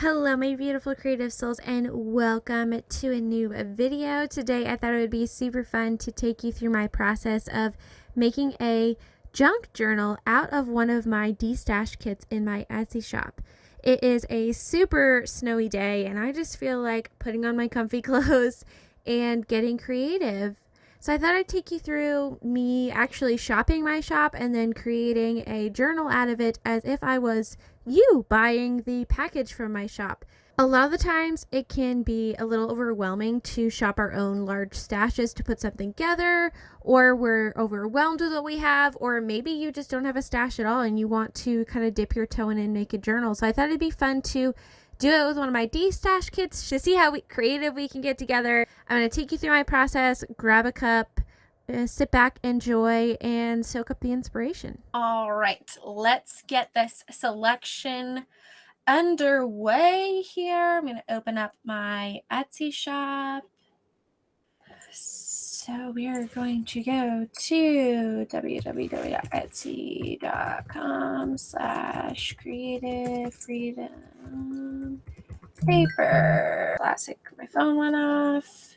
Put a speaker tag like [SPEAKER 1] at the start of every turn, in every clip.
[SPEAKER 1] Hello my beautiful creative souls and welcome to a new video. Today I thought it would be super fun to take you through my process of making a junk journal out of one of my destash kits in my Etsy shop. It is a super snowy day and I just feel like putting on my comfy clothes and getting creative. So I thought I'd take you through me actually shopping my shop and then creating a journal out of it as if I was you buying the package from my shop. A lot of the times it can be a little overwhelming to shop our own large stashes to put something together, or we're overwhelmed with what we have, or maybe you just don't have a stash at all and you want to kind of dip your toe in and make a journal. So I thought it'd be fun to do it with one of my destash kits to see how creative we can get together. I'm going to take you through my process, grab a cup, sit back, enjoy, and soak up the inspiration.
[SPEAKER 2] All right, let's get this selection underway here. I'm going to open up my Etsy shop. So we are going to go to www.etsy.com/creative freedom paper. Classic, my phone went off.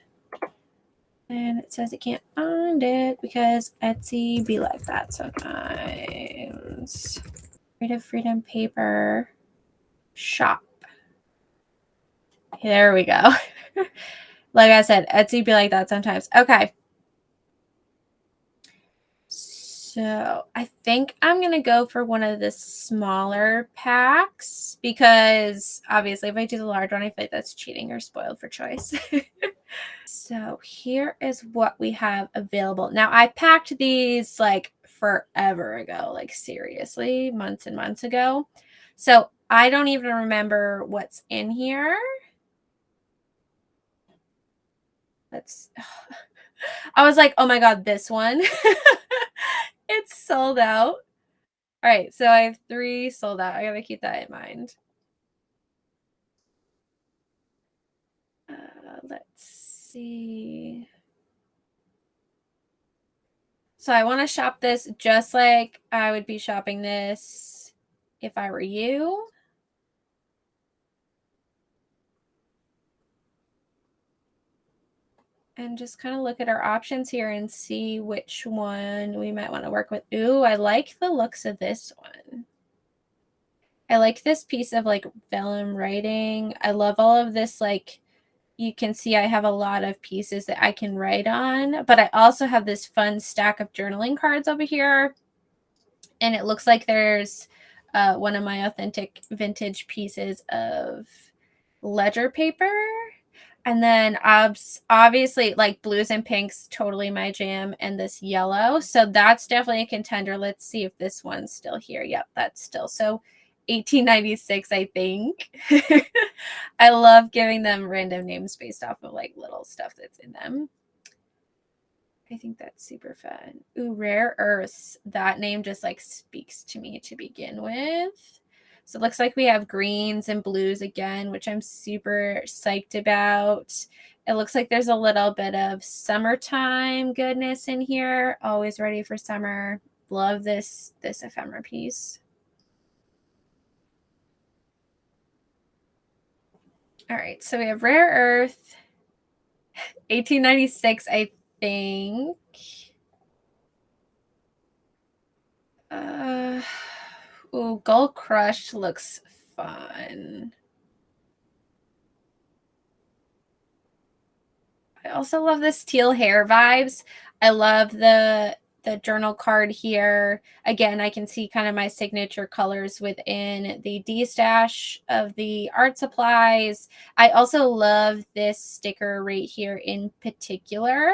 [SPEAKER 2] And it says it can't find it because Etsy be like that sometimes. Creative Freedom Paper shop. There we go. Like I said, Etsy be like that sometimes. Okay. So I think I'm going to go for one of the smaller packs because obviously if I do the large one, I feel like that's cheating or spoiled for choice. So here is what we have available. Now I packed these like forever ago, like seriously, months and months ago. So I don't even remember what's in here. I was like, oh my God, this one. It's sold out. All right, so I have 3 sold out. I gotta keep that in mind. Let's see. So I want to shop this just like I would be shopping this if I were you. And just kind of look at our options here and see which one we might want to work with. Ooh, I like the looks of this one. I like this piece of like vellum writing. I love all of this, like you can see I have a lot of pieces that I can write on, but I also have this fun stack of journaling cards over here. And it looks like there's one of my authentic vintage pieces of ledger paper. And then obviously like blues and pinks, totally my jam, and this yellow. So that's definitely a contender. Let's see if this one's still here. Yep, that's still. So 1896, I think. I love giving them random names based off of like little stuff that's in them. I think that's super fun. Ooh, Rare Earths. That name just like speaks to me to begin with. So it looks like we have greens and blues again, which I'm super psyched about. It looks like there's a little bit of summertime goodness in here. Always ready for summer. Love this ephemera piece. All right, so we have Rare Earth, 1896, I think. Ooh, Gold Crush looks fun. I also love this teal hair vibes. I love the journal card here. Again, I can see kind of my signature colors within the destash of the art supplies. I also love this sticker right here in particular.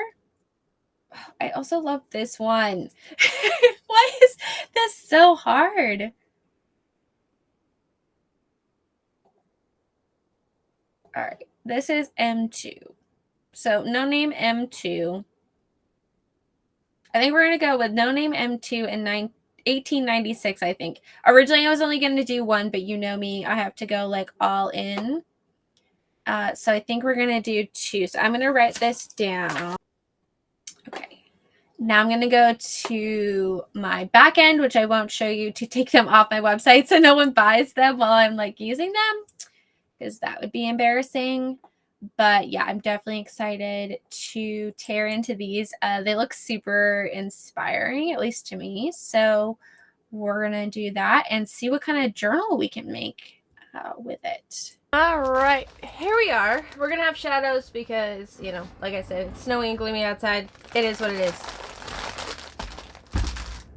[SPEAKER 2] I also love this one. Why is this so hard? All right, this is M2. So no name M2. I think we're going to go with no name M2 in 1896, I think. Originally, I was only going to do one, but you know me. I have to go like all in. So I think we're going to do 2. So I'm going to write this down. Okay. Now I'm going to go to my back end, which I won't show you to take them off my website so no one buys them while I'm like using them. because that would be embarrassing. But yeah, I'm definitely excited to tear into these. They look super inspiring, at least to me. So we're going to do that and see what kind of journal we can make with it.
[SPEAKER 1] All right, here we are. We're going to have shadows because, you know, like I said, it's snowy and gloomy outside. It is what it is.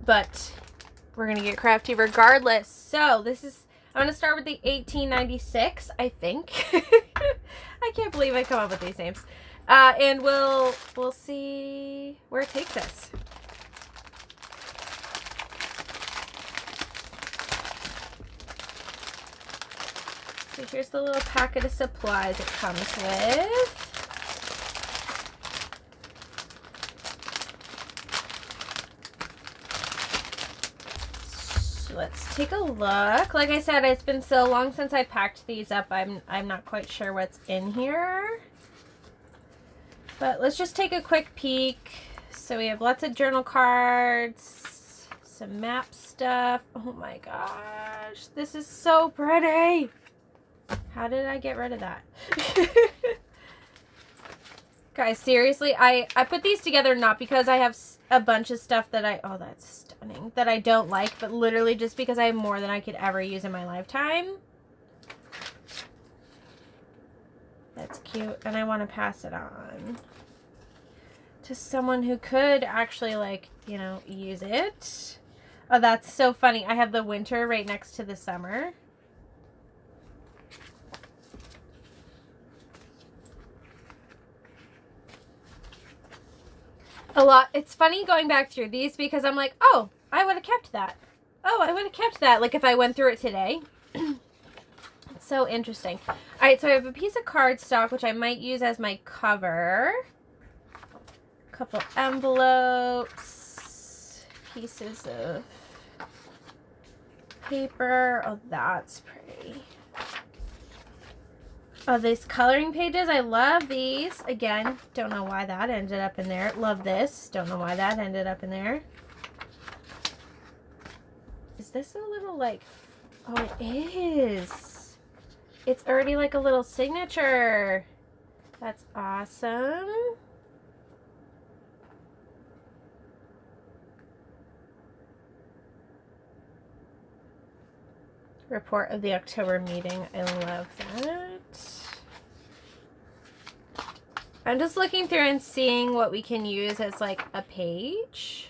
[SPEAKER 1] But we're going to get crafty regardless. So this is, I'm going to start with the 1896, I think. I can't believe I come up with these names. And we'll see where it takes us. So here's the little packet of supplies it comes with. So let's take a look. Like I said, it's been so long since I packed these up. I'm not quite sure what's in here. But let's just take a quick peek. So we have lots of journal cards, some map stuff. Oh my gosh, this is so pretty. How did I get rid of that? Guys, seriously, I put these together not because I have a bunch of stuff that oh, that's stunning, that I don't like, but literally just because I have more than I could ever use in my lifetime. That's cute, and I want to pass it on to someone who could actually, like, you know, use it. Oh, that's so funny. I have the winter right next to the summer. It's funny going back through these because I'm like, oh, I would have kept that. Oh, I would have kept that, like, if I went through it today. It's so interesting. All right, so I have a piece of cardstock, which I might use as my cover. A couple envelopes. Pieces of paper. Oh, that's pretty. Oh, these coloring pages, I love these. Again, don't know why that ended up in there. Love this. Don't know why that ended up in there. Is this a little, like, oh, it is. It's already like a little signature. That's awesome. Report of the October meeting. I love that. I'm just looking through and seeing what we can use as, like, a page.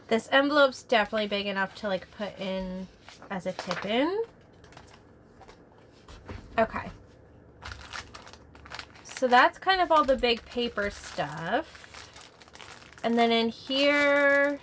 [SPEAKER 1] This envelope's definitely big enough to, like, put in as a tip-in. Okay. So that's kind of all the big paper stuff. And then in here,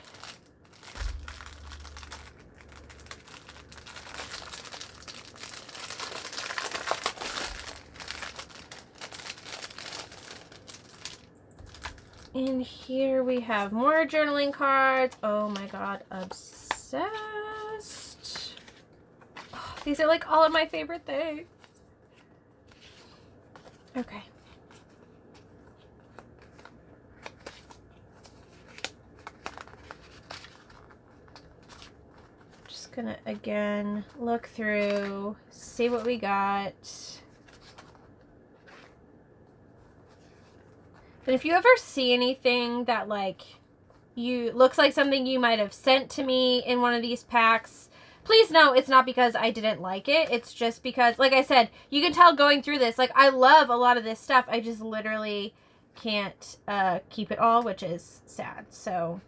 [SPEAKER 1] we have more journaling cards. Oh my god, obsessed. Oh, these are like all of my favorite things. Okay. Just gonna again look through, see what we got. And if you ever see anything that, like, looks like something you might have sent to me in one of these packs, please know it's not because I didn't like it. It's just because, like I said, you can tell going through this, like, I love a lot of this stuff. I just literally can't keep it all, which is sad. So,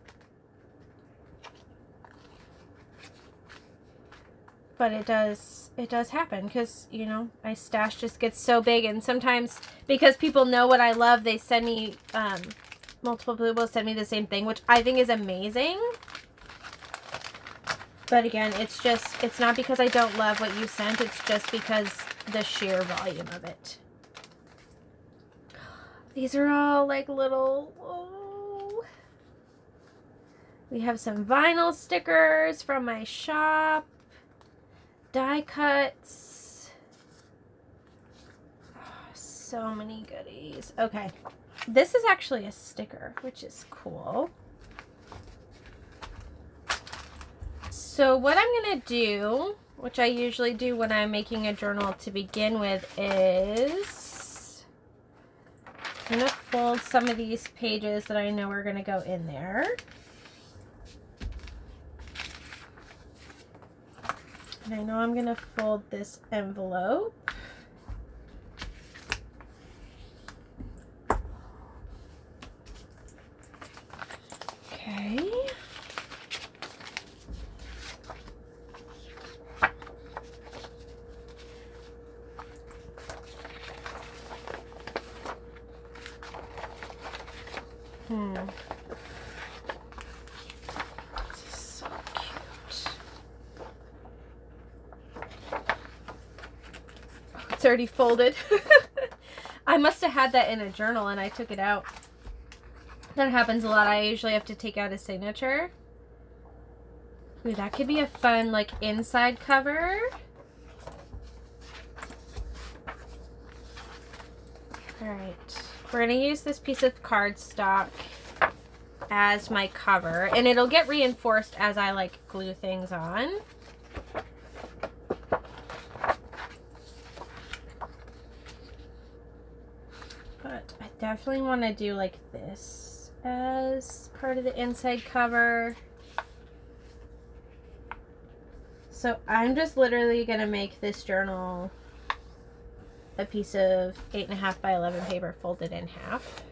[SPEAKER 1] but it does happen because, you know, my stash just gets so big, and sometimes because people know what I love, they send me, multiple people send me the same thing, which I think is amazing. But again, it's not because I don't love what you sent, it's just because the sheer volume of it. These are all like little, oh. We have some vinyl stickers from my shop. Die cuts. Oh, so many goodies. Okay. This is actually a sticker, which is cool.
[SPEAKER 2] So what I'm going to do, which I usually do when I'm making a journal to begin with, is I'm going to fold some of these pages that I know are going to go in there. And I know I'm going to fold this envelope. Okay. This is so cute. Oh, it's already folded. I must have had that in a journal and I took it out. That happens a lot. I usually have to take out a signature. Ooh, that could be a fun, like, inside cover. Alright. We're going to use this piece of cardstock as my cover. And it'll get reinforced as I, like, glue things on. But I definitely want to do, like, this as part of the inside cover. So I'm just literally going to make this journal a piece of 8.5 by 11 paper folded in half.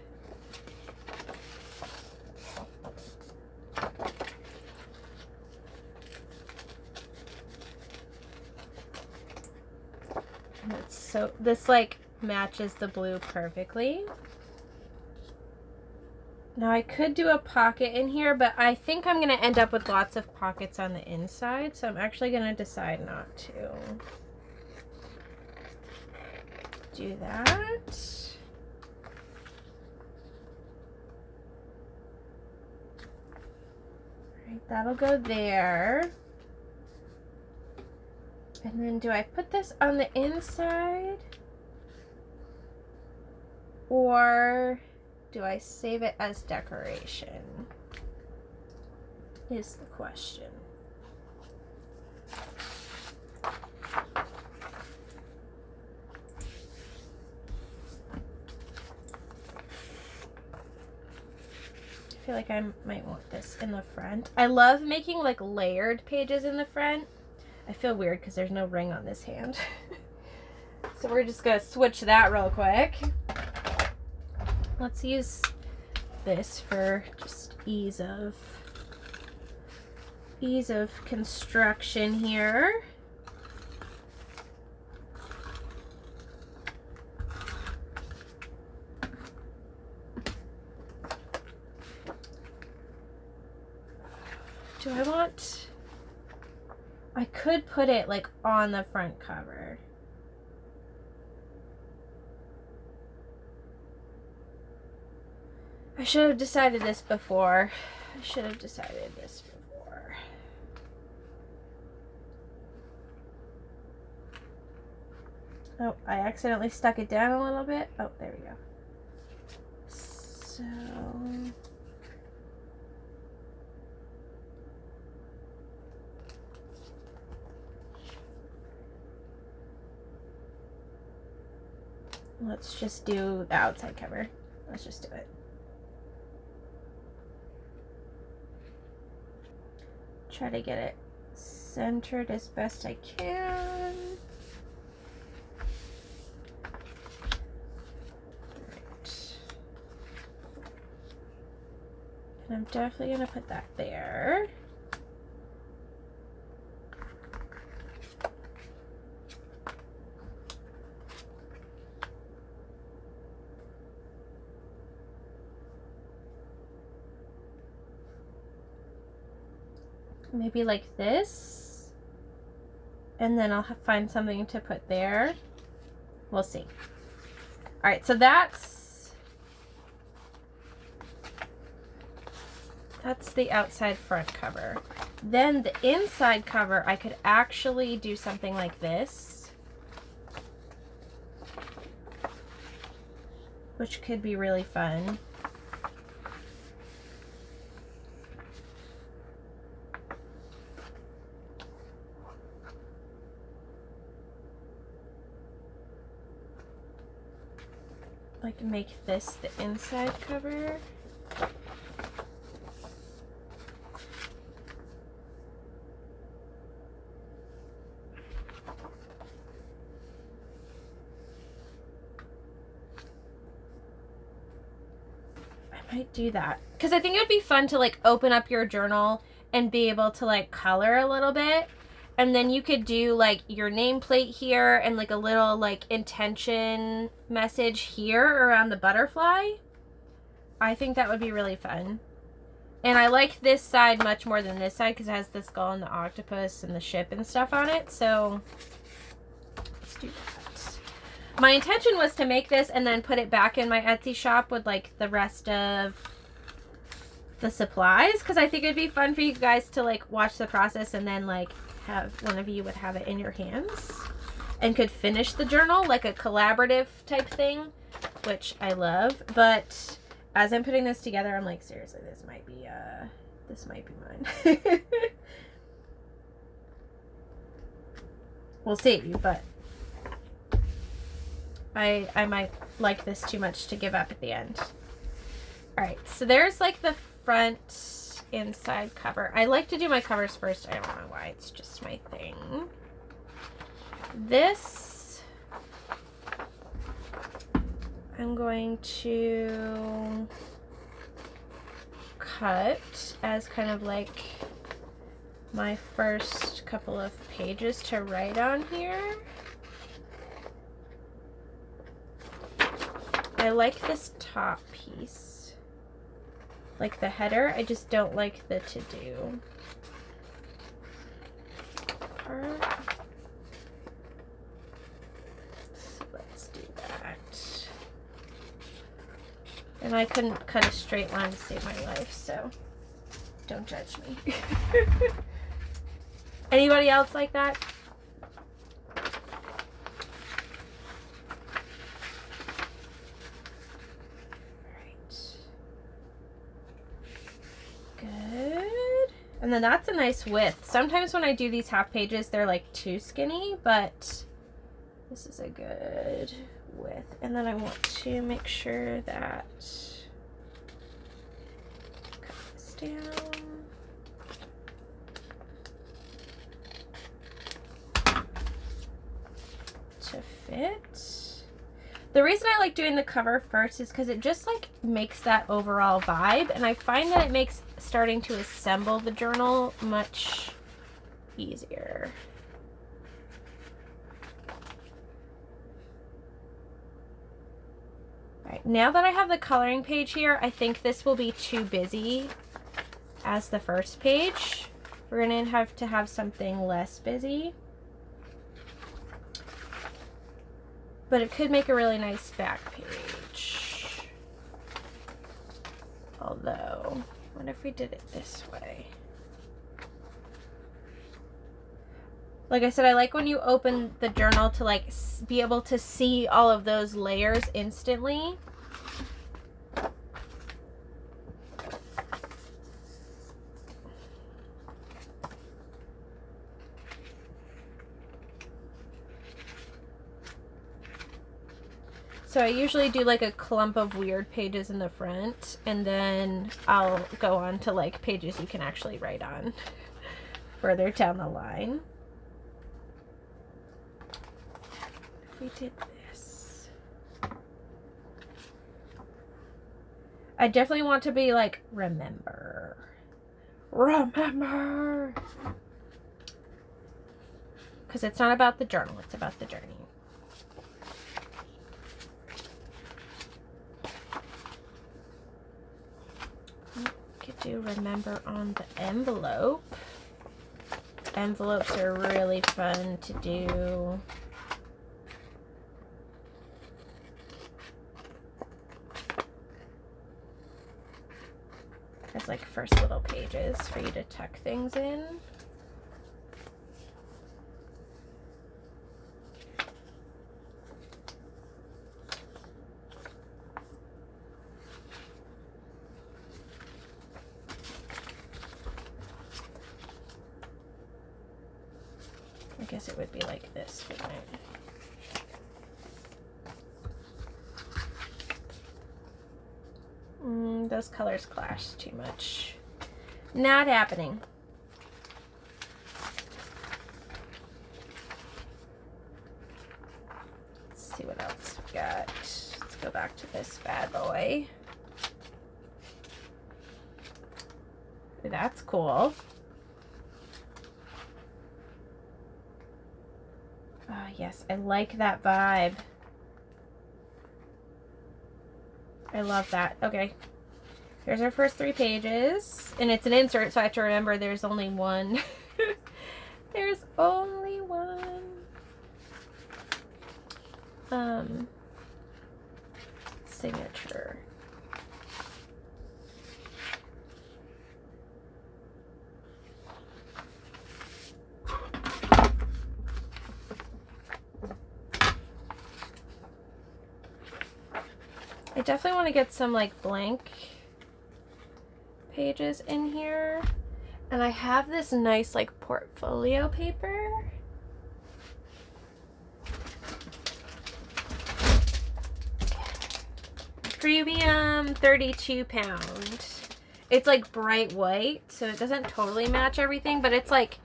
[SPEAKER 2] And it's so, this like matches the blue perfectly. Now I could do a pocket in here, but I think I'm going to end up with lots of pockets on the inside, so I'm actually going to decide not to do that. Alright, that'll go there. And then do I put this on the inside? Or do I save it as decoration? Is the question. I feel like I might want this in the front. I love making like layered pages in the front. I feel weird because there's no ring on this hand. So we're just gonna switch that real quick. Let's use this for just ease of construction here. Do I want... I could put it like on the front cover. I should have decided this before. Oh, I accidentally stuck it down a little bit. Oh, there we go. So... let's just do the outside cover. Let's just do it. Try to get it centered as best I can. Right. And I'm definitely going to put that there. Maybe like this, and then I'll find something to put there. We'll see. All right, so that's the outside front cover. Then the inside cover, I could actually do something like this, which could be really fun. like make this the inside cover. I might do that because I think it would be fun to like open up your journal and be able to like color a little bit, and then you could do like your nameplate here and like a little like intention message here around the butterfly. I think that would be really fun. And I like this side much more than this side because it has the skull and the octopus and the ship and stuff on it. So let's do that. My intention was to make this and then put it back in my Etsy shop with like the rest of the supplies, because I think it'd be fun for you guys to like watch the process and then like have one of you would have it in your hands and could finish the journal like a collaborative type thing, which I love. But as I'm putting this together, I'm like, seriously, this might be mine. We'll see, but I might like this too much to give up at the end. All right, so there's like the front inside cover. I like to do my covers first. I don't know why, it's just my thing. This I'm going to cut as kind of like my first couple of pages to write on here. I like this top piece, like the header. I just don't like the to-do part. So let's do that. And I couldn't cut a straight line to save my life, so don't judge me. Anybody else like that? And then that's a nice width. Sometimes when I do these half pages, they're like too skinny, but this is a good width. And then I want to make sure that, cut this down. To fit. The reason I like doing the cover first is because it just like makes that overall vibe, and I find that it makes starting to assemble the journal much easier. All right, now that I have the coloring page here, I think this will be too busy as the first page. We're gonna have to have something less busy. But it could make a really nice back page. Although, what if we did it this way? Like I said, I like when you open the journal to like be able to see all of those layers instantly. So I usually do like a clump of weird pages in the front, and then I'll go on to like pages you can actually write on further down the line. If we did this, I definitely want to be like, remember. Because it's not about the journal, it's about the journey. Do remember on the envelope. Envelopes are really fun to do. There's like first little pages for you to tuck things in. I guess it would be like this, wouldn't it? those colors clash too much. Not happening. Let's see what else we got. Let's go back to this bad boy. That's cool. Oh, yes, I like that vibe. I love that. Okay. Here's our first 3 pages. And it's an insert, so I have to remember there's only one. There's only one. Signature. I definitely want to get some like blank pages in here. And I have this nice like portfolio paper. Premium 32 pound. It's like bright white, so it doesn't totally match everything, but it's like,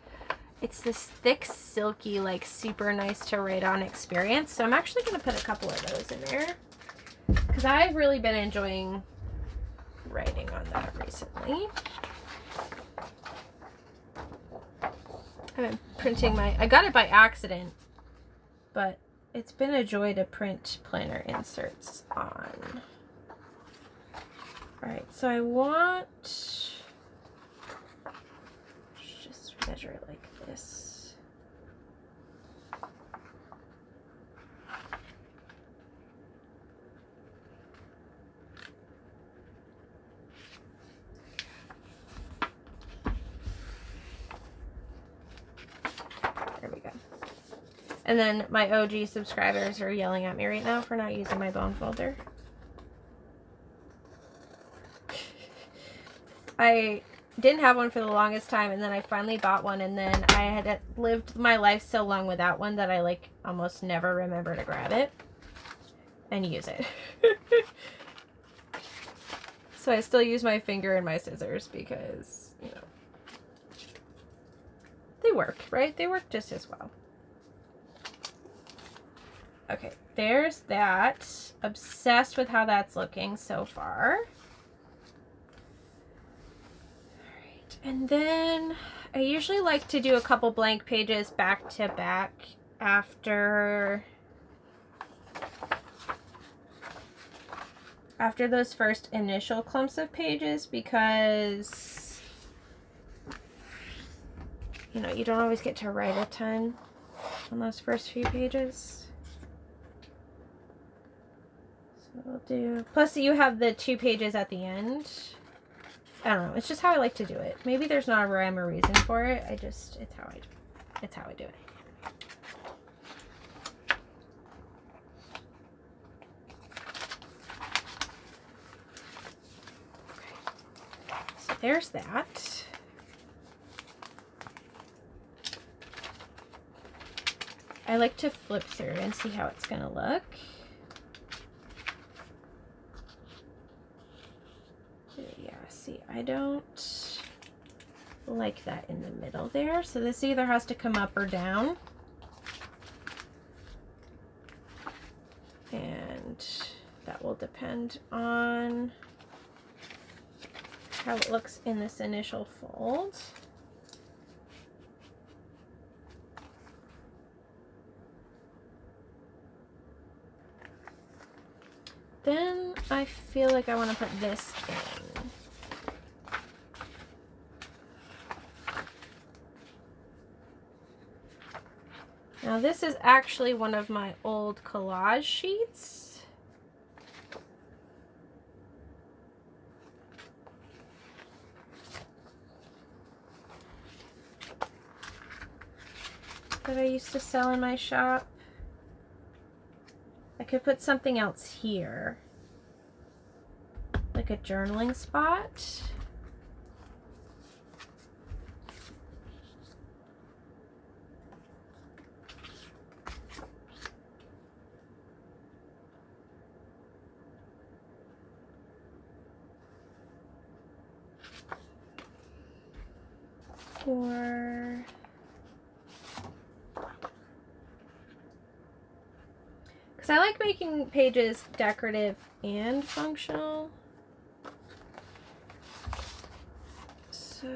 [SPEAKER 2] it's this thick, silky, like super nice to write on experience. So I'm actually going to put a couple of those in there because I've really been enjoying writing on that recently. I've been printing I got it by accident, but it's been a joy to print planner inserts on. All right, so I want, just measure it like this. There we go. And then my OG subscribers are yelling at me right now for not using my bone folder. I didn't have one for the longest time, and then I finally bought one, and then I had lived my life so long without one that I like almost never remember to grab it and use it. So I still use my finger and my scissors because, you know, they work, right? They work just as well. Okay, there's that. Obsessed with how that's looking so far. And then I usually like to do a couple blank pages back to back after those first initial clumps of pages because, you know, you don't always get to write a ton on those first few pages. So we'll do, plus you have the 2 pages at the end. I don't know. It's just how I like to do it. Maybe there's not a rhyme or reason for it. It's how I do it. Okay. So there's that. I like to flip through and see how it's going to look. Yeah, see, I don't like that in the middle there. So this either has to come up or down. And that will depend on how it looks in this initial fold. Then I feel like I want to put this in. Now this is actually one of my old collage sheets. That I used to sell in my shop. I could put something else here, like a journaling spot. Or because I like making pages decorative and functional. So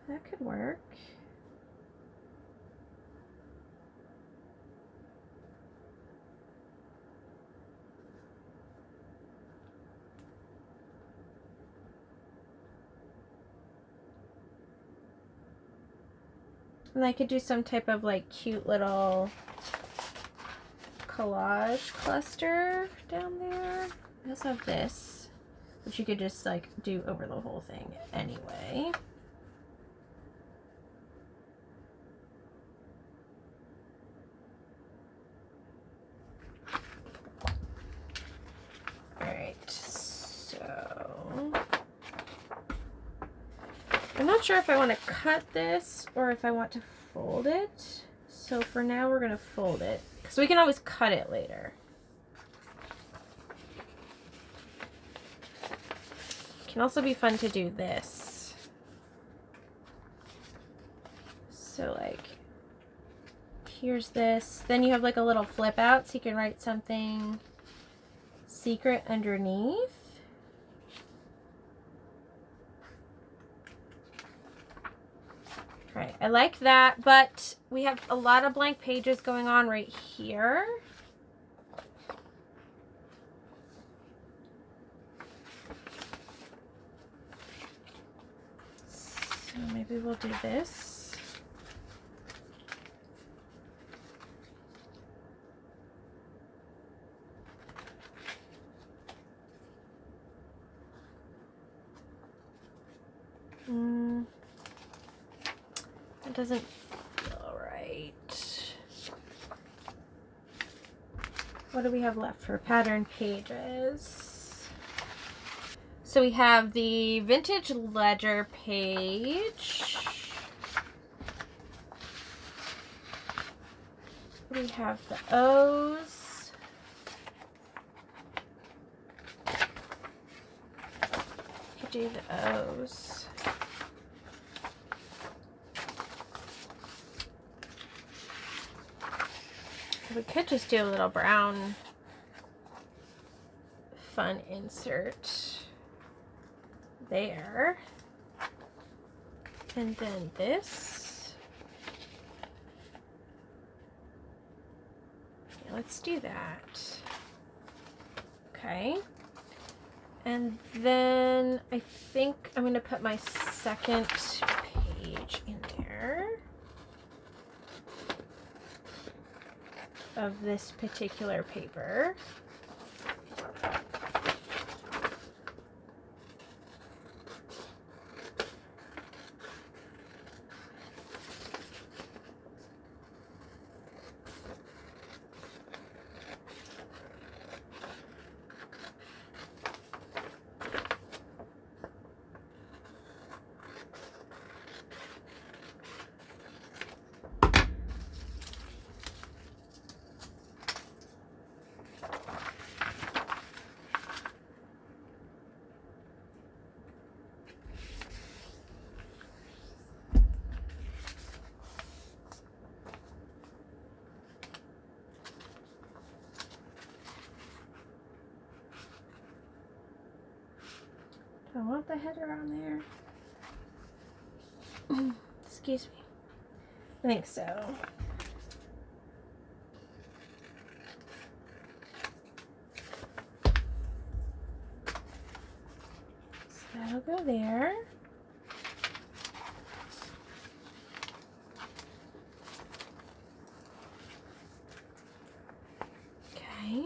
[SPEAKER 2] that could work. And I could do some type of like cute little collage cluster down there. I also have this, which you could just like do over the whole thing anyway. Alright, so I'm not sure if I want to cut this or if I want to fold it. So for now we're going to fold it because we can always cut it later. It can also be fun to do this. So like here's this. Then you have like a little flip out so you can write something secret underneath. Right, I like that, but we have a lot of blank pages going on right here. So maybe we'll do this. That doesn't feel right. What do we have left for pattern pages? So we have the vintage ledger page. We have the O's. Could do the O's. We could just do a little brown fun insert there. And then this. Yeah, let's do that. Okay. And then I think I'm going to put my second page in there of this particular paper. Do I want the header on there? Excuse me. I think so. So that'll go there. Okay.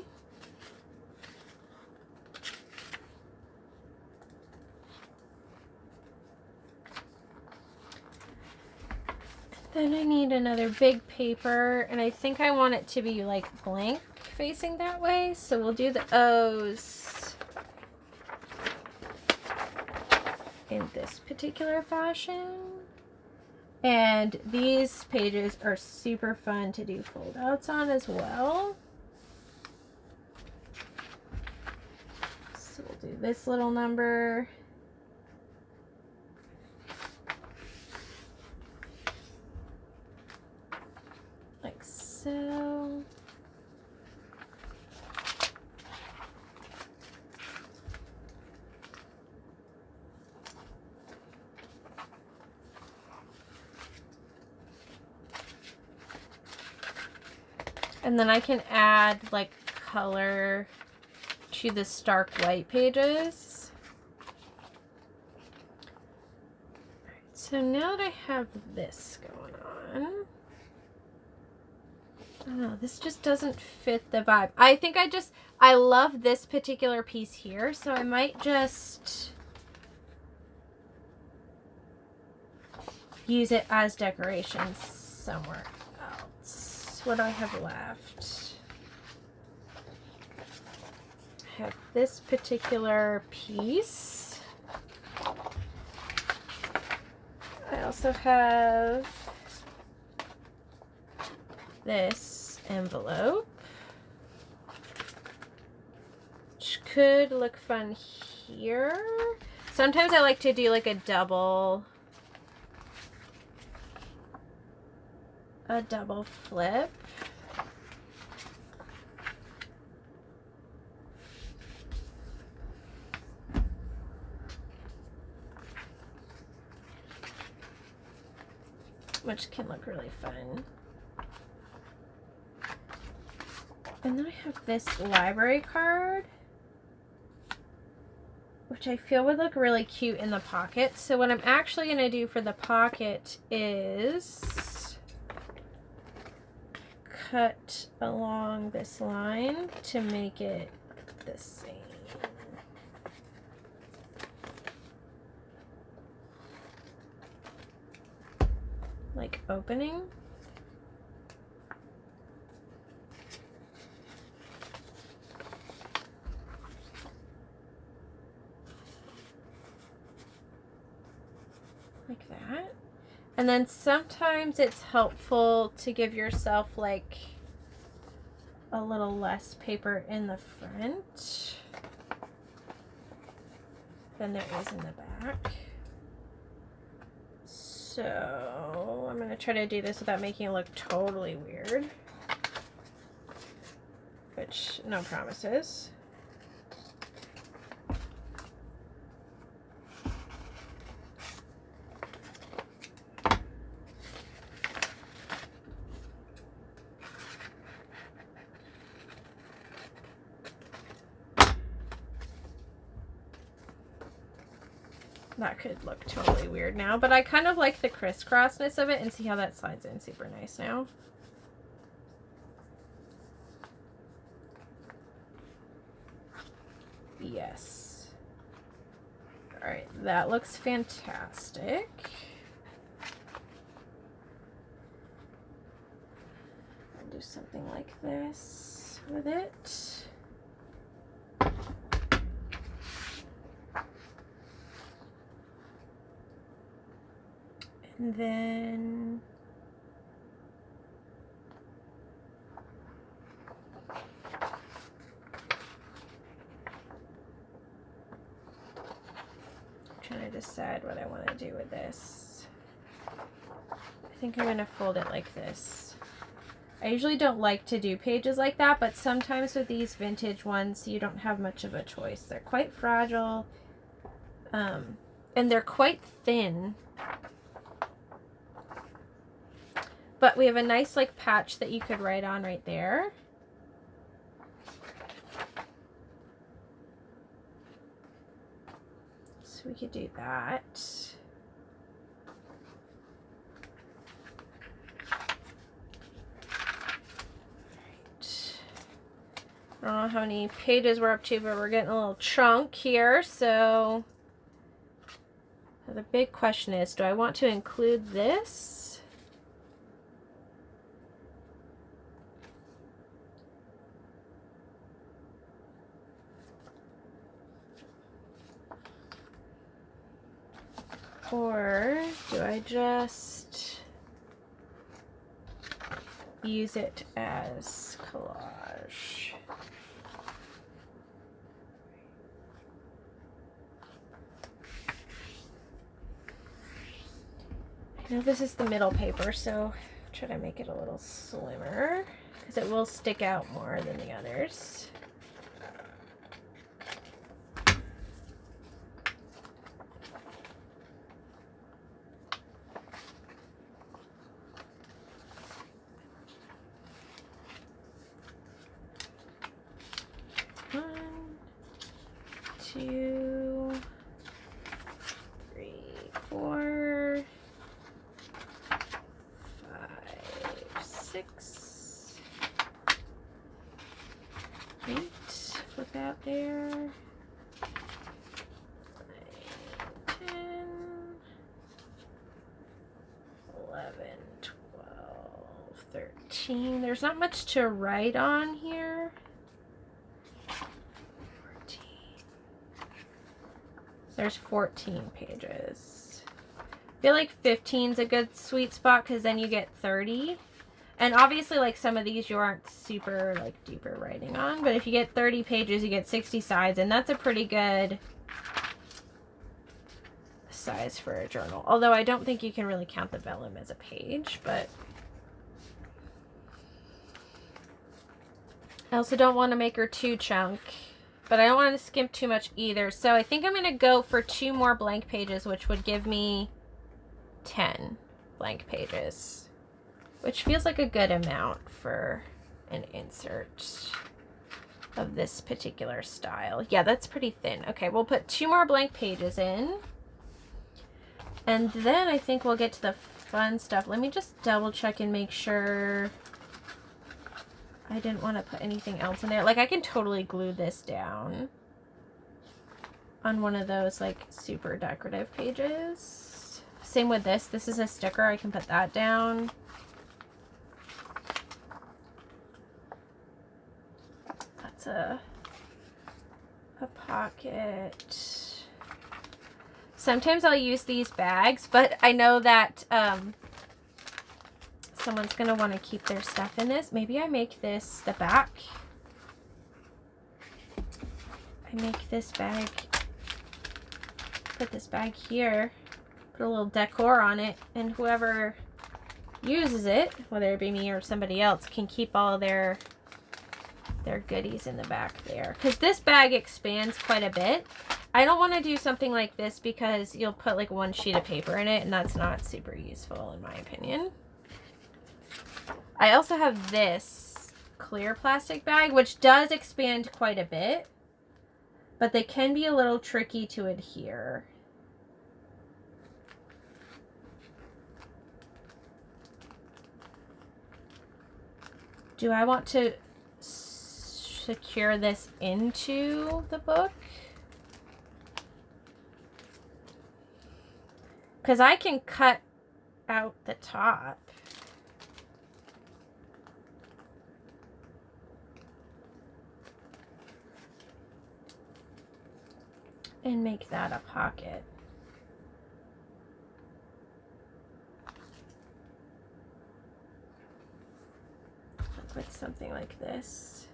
[SPEAKER 2] Then I need another big paper, and I think I want it to be like blank facing that way, so we'll do the O's in this particular fashion. And these pages are super fun to do fold outs on as well. So we'll do this little number. And then I can add like color to the stark white pages. So now that I have this going on, I don't know, this just doesn't fit the vibe. I think I love this particular piece here, so I might just use it as decorations somewhere else. What do I have left? I have this particular piece. I also have this envelope, which could look fun here. Sometimes I like to do like a double flip. Which can look really fun. And then I have this library card, which I feel would look really cute in the pocket. So what I'm actually going to do for the pocket is cut along this line to make it the same. Like opening. Like that. And then sometimes it's helpful to give yourself like a little less paper in the front than there is in the back. So I'm going to try to do this without making it look totally weird, which no promises. That could look totally weird now, but I kind of like the crisscrossness of it, and see how that slides in super nice now. Yes. All right, that looks fantastic. I'll do something like this with it. And then I'm trying to decide what I want to do with this. I think I'm going to fold it like this. I usually don't like to do pages like that, but sometimes with these vintage ones, you don't have much of a choice. They're quite fragile, and they're quite thin. But we have a nice like patch that you could write on right there. So we could do that. Right. I don't know how many pages we're up to, but we're getting a little chunk here. So the big question is, do I want to include this? Or do I just use it as collage? I know this is the middle paper, so try to make it a little slimmer because it will stick out more than the others.
[SPEAKER 1] 12, 13. There's not much to write on here. 14. There's 14 pages. I feel like 15 is a good sweet spot because then you get 30. And obviously, like, some of these you aren't super, like, deeper writing on. But if you get 30 pages, you get 60 sides. And that's a pretty good size for a journal. Although I don't think you can really count the vellum as a page. But I also don't want to make her too chunk. But I don't want to skimp too much either. So I think I'm going to go for 2 more blank pages, which would give me 10 blank pages. Which feels like a good amount for an insert of this particular style. Yeah, that's pretty thin. Okay, we'll put 2 more blank pages in. And then I think we'll get to the fun stuff. Let me just double check and make sure I didn't want to put anything else in there. Like, I can totally glue this down on one of those, like, super decorative pages. Same with this. This is a sticker. I can put that down. That's a pocket. Sometimes I'll use these bags, but I know that someone's going to want to keep their stuff in this. Maybe I make this the back. I make this bag, put this bag here, put a little decor on it, and whoever uses it, whether it be me or somebody else, can keep all their goodies in the back there. Because this bag expands quite a bit. I don't want to do something like this because you'll put like 1 sheet of paper in it, and that's not super useful in my opinion. I also have this clear plastic bag, which does expand quite a bit, but they can be a little tricky to adhere. Do I want to secure this into the book? Because I can cut out the top. And make that a pocket. With something like this.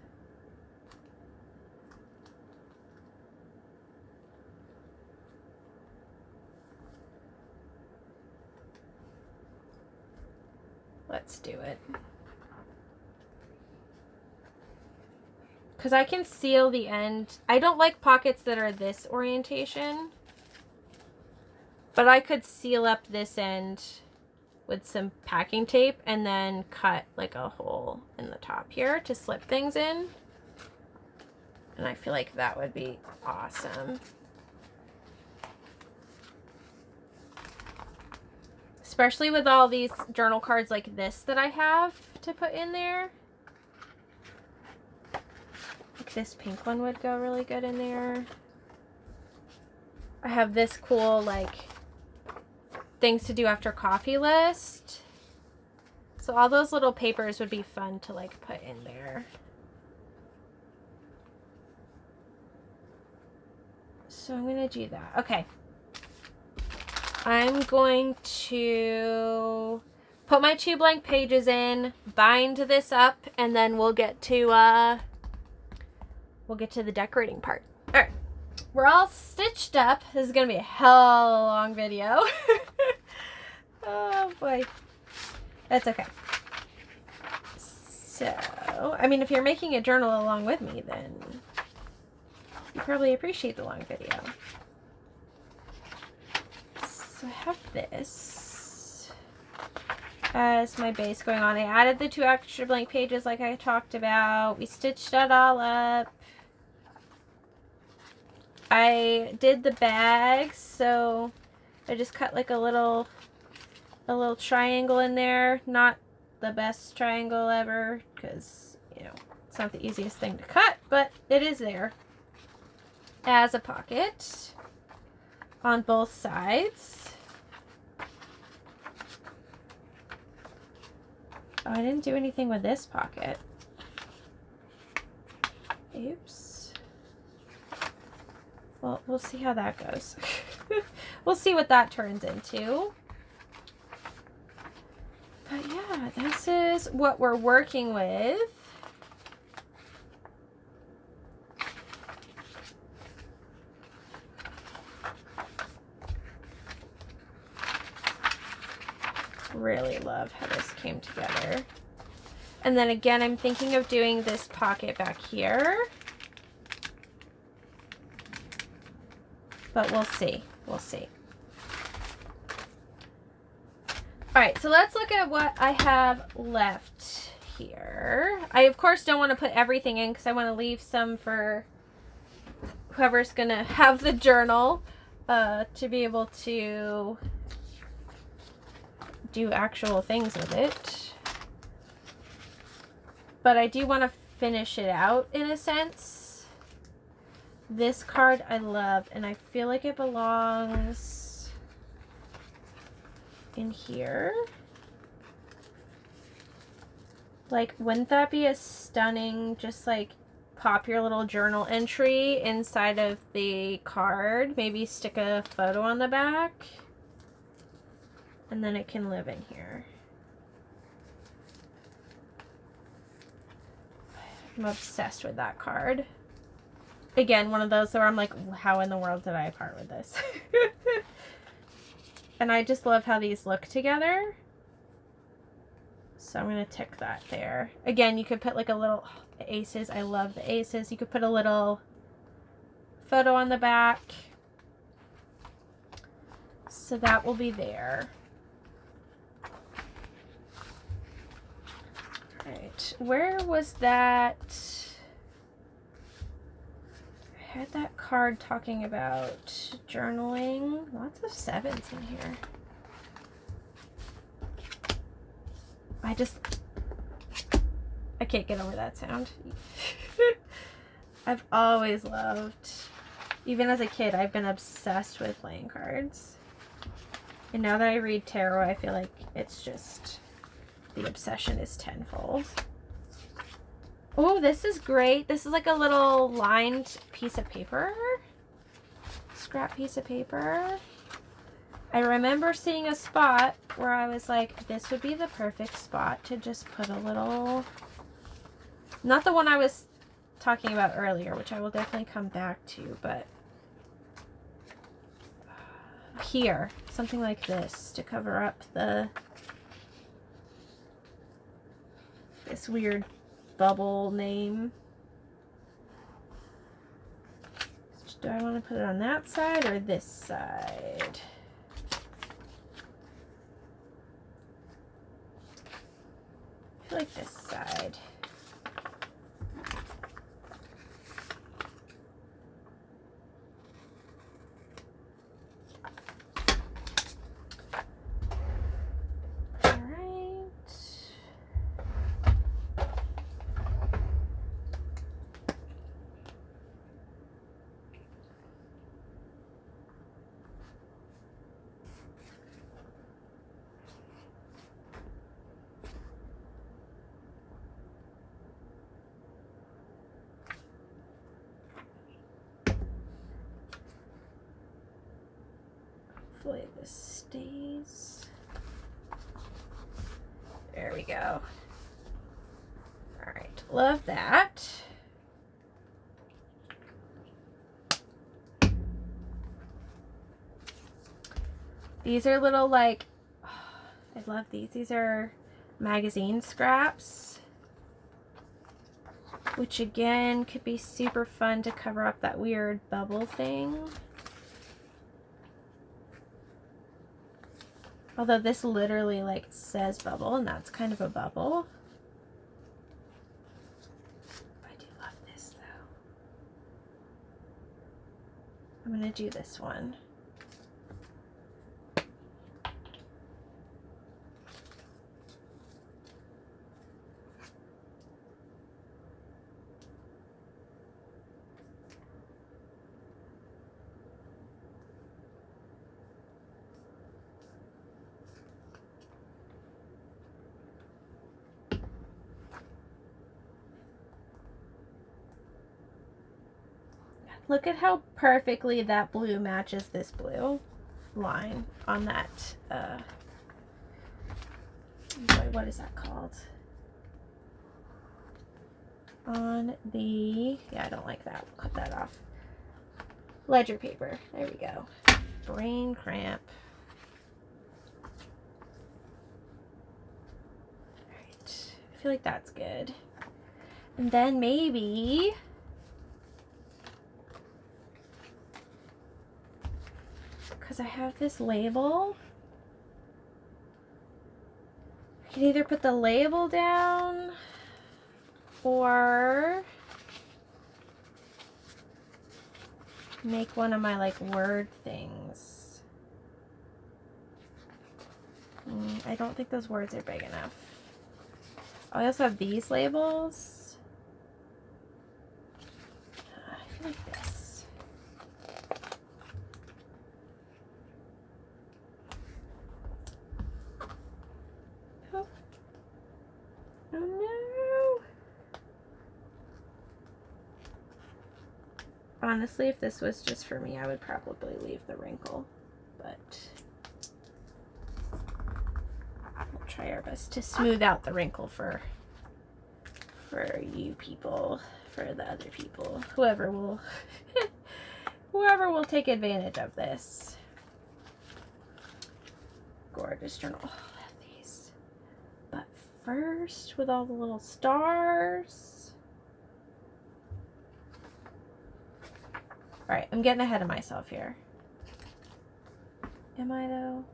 [SPEAKER 1] Let's do it. Because I can seal the end. I don't like pockets that are this orientation, but I could seal up this end with some packing tape and then cut like a hole in the top here to slip things in. And I feel like that would be awesome. Especially with all these journal cards like this that I have to put in there. Like this pink one would go really good in there. I have this cool like things to do after coffee list. So all those little papers would be fun to like put in there. So I'm gonna do that. Okay. I'm going to put my 2 blank pages in, bind this up, and then we'll get to the decorating part. All right. We're all stitched up. This is gonna be a hell of a long video. Oh boy. That's okay. So, I mean, if you're making a journal along with me, then you probably appreciate the long video. So I have this as my base going on. I added the 2 extra blank pages like I talked about. We stitched it all up. I did the bags, so I just cut like a little triangle in there. Not the best triangle ever because, you know, it's not the easiest thing to cut, but it is there as a pocket on both sides.
[SPEAKER 2] Oh, I didn't do anything with this pocket. Oops. Well, we'll see how that goes. We'll see what that turns into. But yeah, this is what we're working with. Really love how this came together. And then again, I'm thinking of doing this pocket back here. But we'll see. We'll see. All right, so let's look at what I have left here. I, of course, don't want to put everything in because I want to leave some for whoever's going to have the journal to be able to do actual things with it. But I do want to finish it out in a sense. This card I love, and I feel like it belongs in here. Like, wouldn't that be a stunning, just like pop your little journal entry inside of the card? Maybe stick a photo on the back. And then it can live in here. I'm obsessed with that card. Again, one of those where I'm like, how in the world did I part with this? And I just love how these look together. So I'm going to tick that there. Again, you could put like a little, the aces, I love the aces. You could put a little photo on the back. So that will be there. Right, where was that? I had that card talking about journaling. Lots of sevens in here. I can't get over that sound. I've always loved, even as a kid, I've been obsessed with playing cards. And now that I read tarot, I feel like it's just, the obsession is tenfold. Oh, this is great. This is like a little lined piece of paper. Scrap piece of paper. I remember seeing a spot where I was like, this would be the perfect spot to just put a little, not the one I was talking about earlier, which I will definitely come back to, but here, something like this to cover up this weird bubble name. Do I want to put it on that side or this side? I feel like this side. Hopefully this stays. There we go. All right, love that. These are little like, oh, I love these. These are magazine scraps, which again could be super fun to cover up that weird bubble thing. Although this literally like says bubble, and that's kind of a bubble. I do love this though. I'm gonna do this one. Look at how perfectly that blue matches this blue line on that, what is that called? On the, yeah, I don't like that. We'll cut that off. Ledger paper. There we go. Brain cramp. Alright. I feel like that's good. And then maybe because I have this label, I can either put the label down or make one of my like word things. I don't think those words are big enough. I also have these labels. I feel like this. Oh. Oh no. Honestly, if this was just for me, I would probably leave the wrinkle, but we'll try our best to smooth out the wrinkle for you people, for the other people, whoever will whoever will take advantage of this. Gorgeous journal. Oh, I love these. But first, with all the little stars. All right, I'm getting ahead of myself here. Am I though?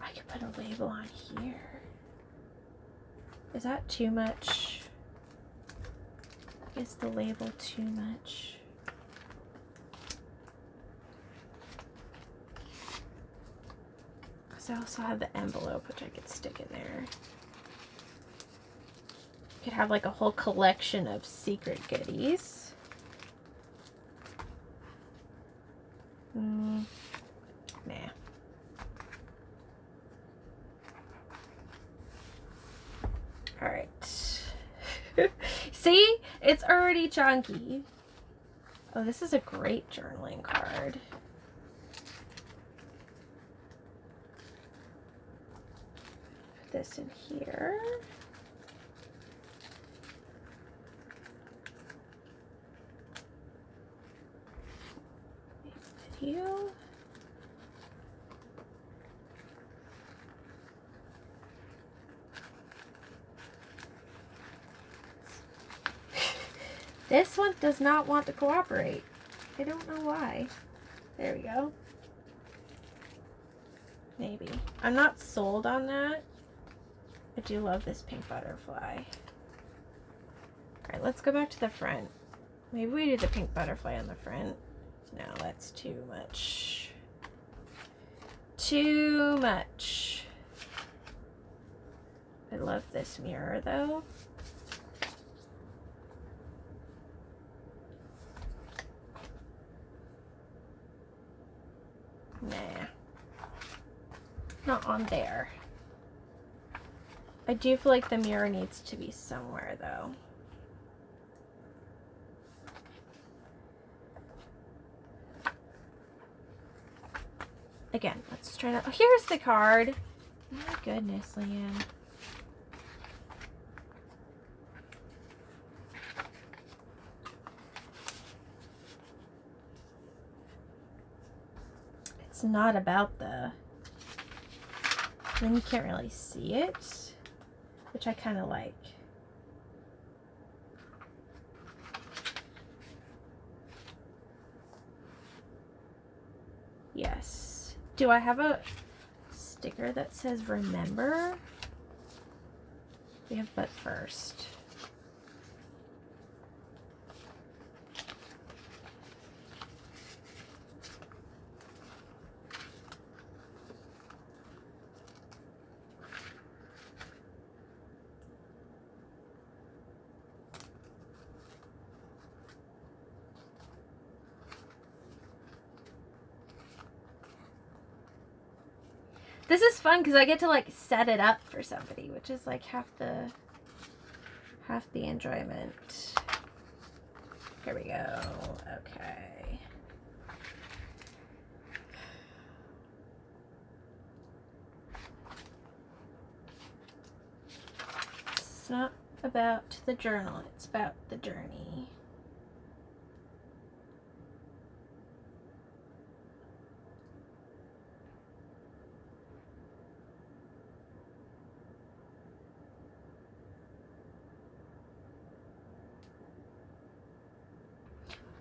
[SPEAKER 2] I could put a label on here. Is that too much? Is the label too much? Because I also have the envelope, which I could stick in there. Could have like a whole collection of secret goodies. Nah. All right. See, it's already chunky. Oh, this is a great journaling card. Put this in here. Video. This one does not want to cooperate. I don't know why. There we go. Maybe. I'm not sold on that. I do love this pink butterfly. Alright, let's go back to the front. Maybe we do the pink butterfly on the front. No, that's too much. Too much. I love this mirror though. Nah. Not on there. I do feel like the mirror needs to be somewhere though. Again, let's try that. Oh, here's the card. My goodness, Leanne. It's not about the... Then you can't really see it, which I kind of like. Yes. Do I have a sticker that says remember? We have but first. This is fun because I get to like set it up for somebody, which is like half the enjoyment. Here we go. Okay. It's not about the journal, it's about the journey.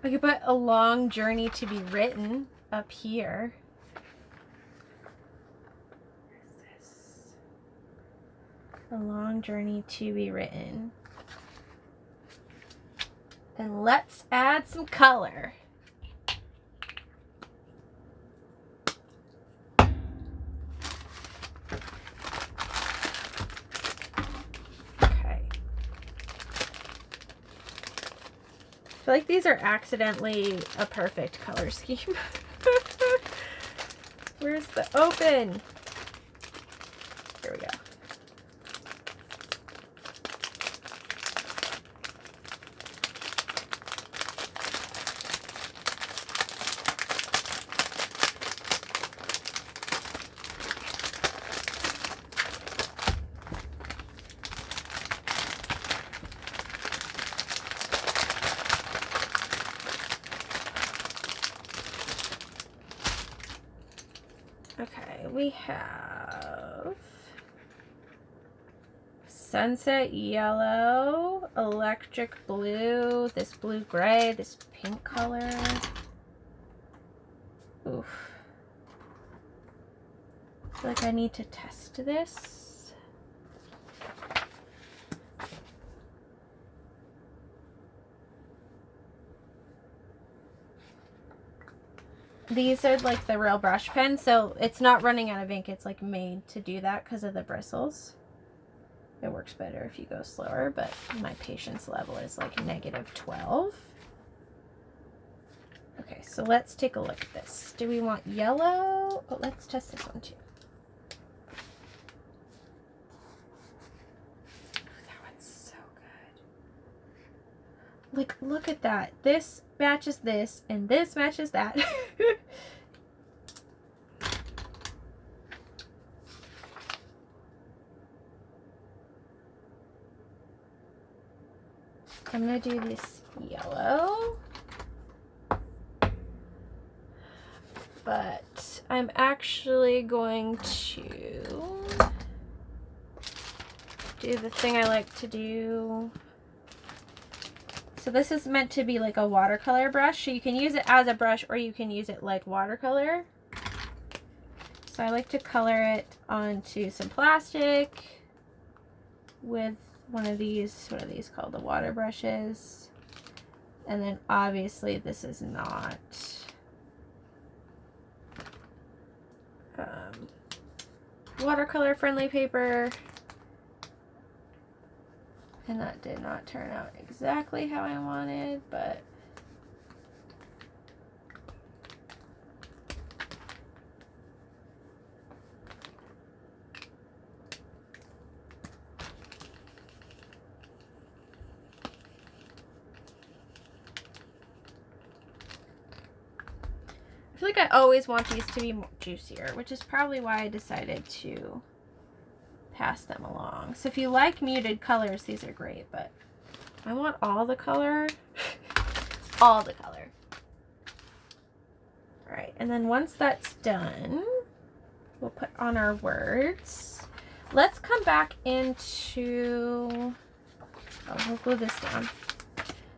[SPEAKER 2] I could put a long journey to be written up here. Where's this? A long journey to be written. And let's add some color. Okay. I feel like these are accidentally a perfect color scheme. Where's the open? Here we go. Okay, we have sunset yellow, electric blue, this blue gray, this pink color. Oof. I feel like I need to test this. These are like the real brush pen, so it's not running out of ink. It's like made to do that because of the bristles. It works better if you go slower, but my patience level is like -12. Okay, so let's take a look at this. Do we want yellow? Oh, let's test this one too. That one's so good. Like, look at that. This matches this, and this matches that. I'm gonna do this yellow. But I'm actually going to do the thing I like to do. So this is meant to be like a watercolor brush. So you can use it as a brush or you can use it like watercolor. So I like to color it onto some plastic with one of these, what are these called? The water brushes. And then obviously this is not watercolor friendly paper. And that did not turn out exactly how I wanted, but I feel like I always want these to be more juicier, which is probably why I decided to pass them along. So if you like muted colors, these are great, but I want all the color. All the color. All right, and then once that's done, we'll put on our words. Let's come back into, oh, we'll glue this down.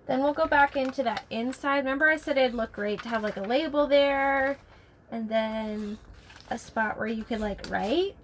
[SPEAKER 2] Then we'll go back into that inside. Remember I said it'd look great to have like a label there and then a spot where you could like write.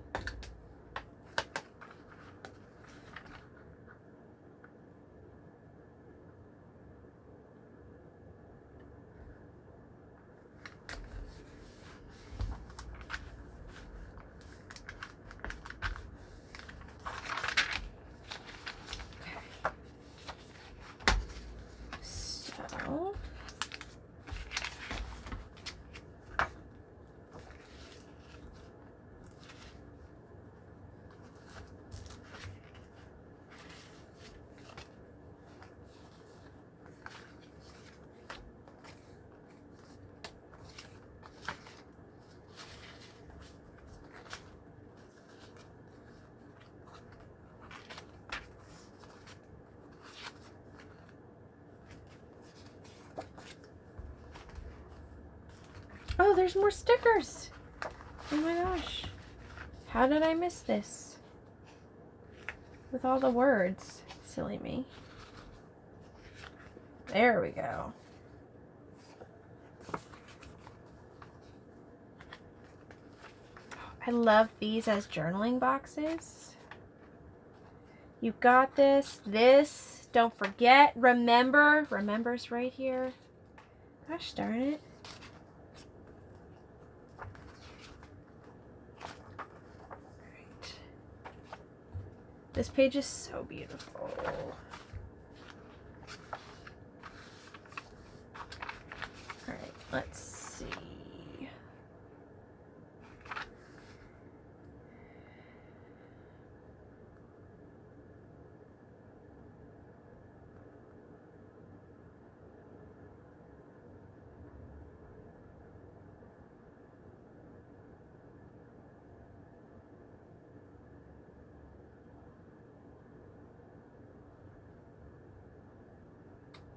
[SPEAKER 2] Oh, there's more stickers. Oh my gosh. How did I miss this? With all the words. Silly me. There we go. I love these as journaling boxes. You got this. This. Don't forget. Remember. Remember's right here. Gosh darn it. Right. This page is so beautiful. Alright, let's see.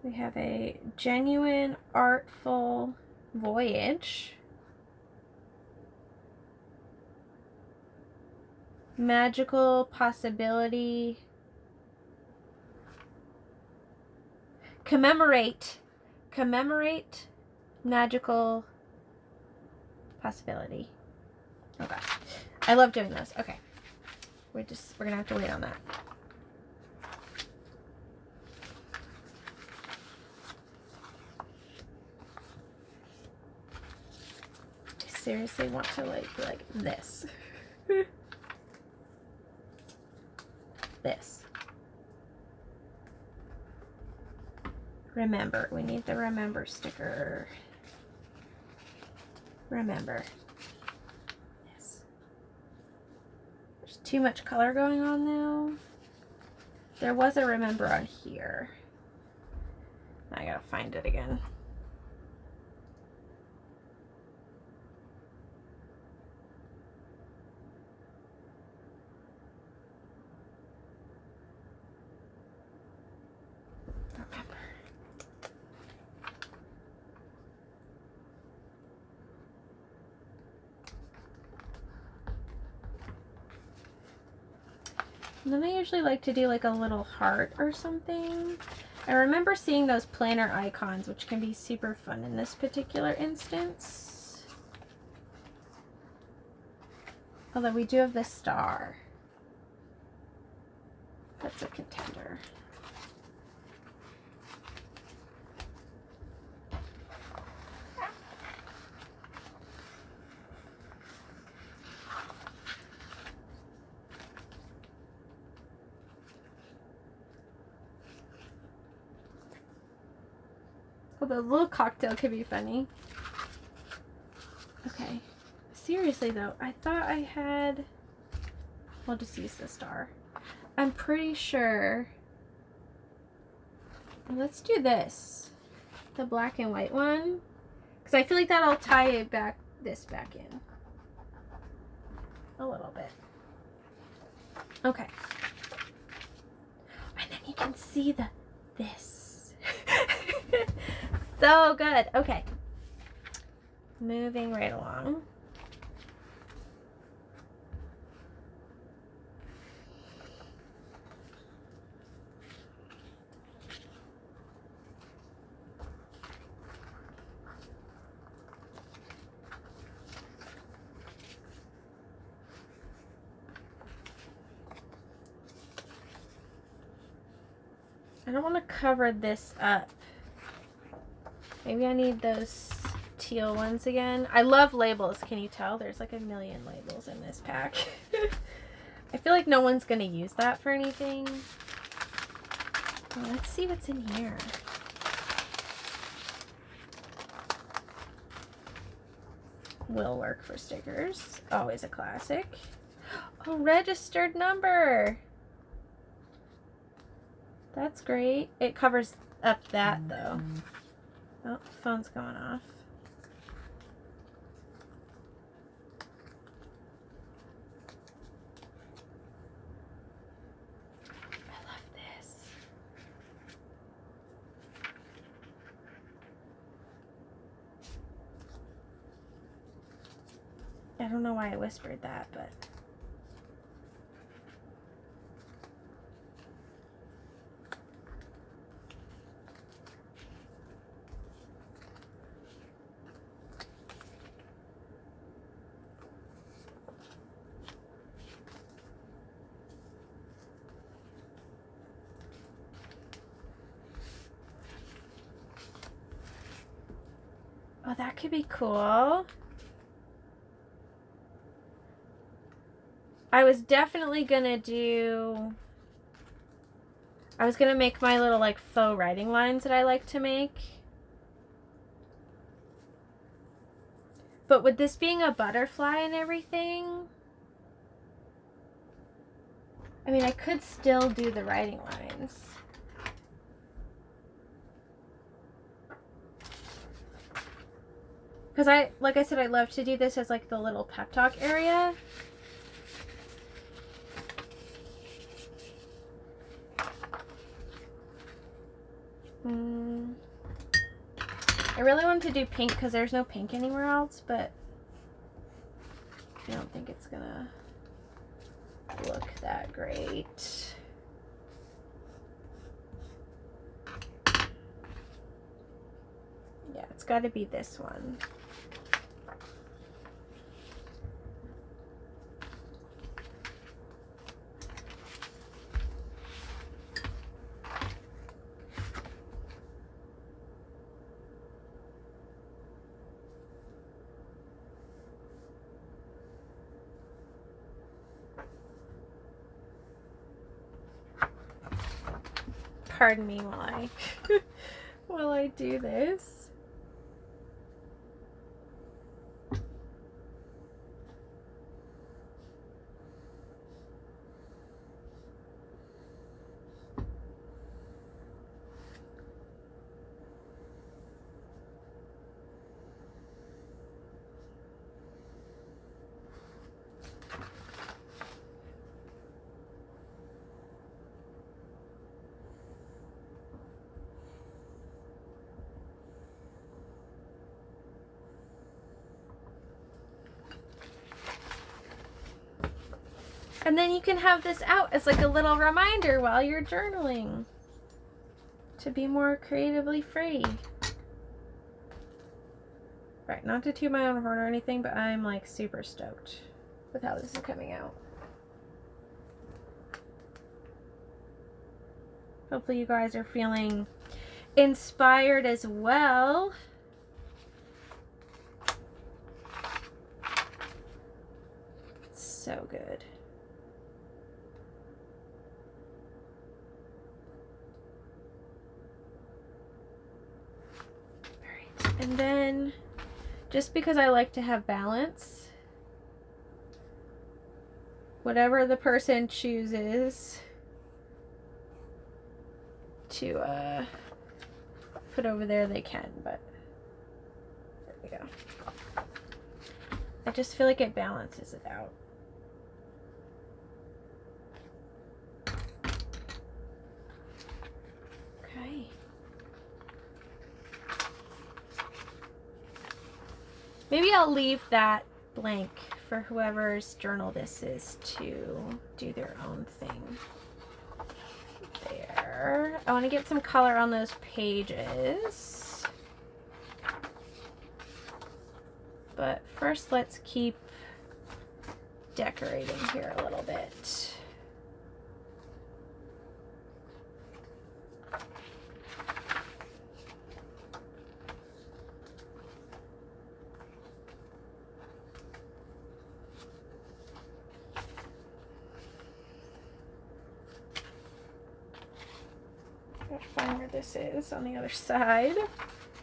[SPEAKER 2] We have a genuine, artful voyage. Magical possibility. Commemorate. Commemorate magical possibility. Oh gosh. I love doing those. Okay. We're gonna have to wait on that. I seriously want to like this. This. Remember. We need the remember sticker. Remember. Yes. There's too much color going on now. There was a remember on here. I gotta find it again. Remember. And then I usually like to do like a little heart or something. I remember seeing those planner icons, which can be super fun in this particular instance. Although we do have the star. That's a contender. Oh, the little cocktail could be funny. Okay. Seriously though, I thought I had... We'll just use the star. I'm pretty sure... Let's do this. The black and white one. Because I feel like that'll tie this back in. A little bit. Okay. And then you can see this. So good. Okay. Moving right along. I don't want to cover this up. Maybe I need those teal ones again. I love labels. Can you tell? There's like a million labels in this pack. I feel like no one's going to use that for anything. Well, let's see what's in here. Will work for stickers. Always a classic. Oh, registered number. That's great. It covers up that though. Oh, phone's going off. I love this.
[SPEAKER 1] I don't know why I whispered that, but... Oh, that could be cool. I was definitely gonna do... I was gonna make my little like faux writing lines that I like to make. But with this being a butterfly and everything, I mean, I could still do the writing lines. Because like I said, I love to do this as like the little pep talk area. I really wanted to do pink because there's no pink anywhere else, but I don't think it's gonna look that great. Yeah, it's got to be this one. Pardon me while I do this. And then you can have this out as like a little reminder while you're journaling to be more creatively free. Right, not to toot my own horn or anything, but I'm like super stoked with how this is coming out. Hopefully you guys are feeling inspired as well. It's so good. All right, and then just because I like to have balance, whatever the person chooses to put over there, they can, but there we go. I just feel like it balances it out. Okay. Maybe I'll leave that blank for whoever's journal this is to do their own thing. There. I want to get some color on those pages. But first, let's keep decorating here a little bit. Gotta find where this is on the other side.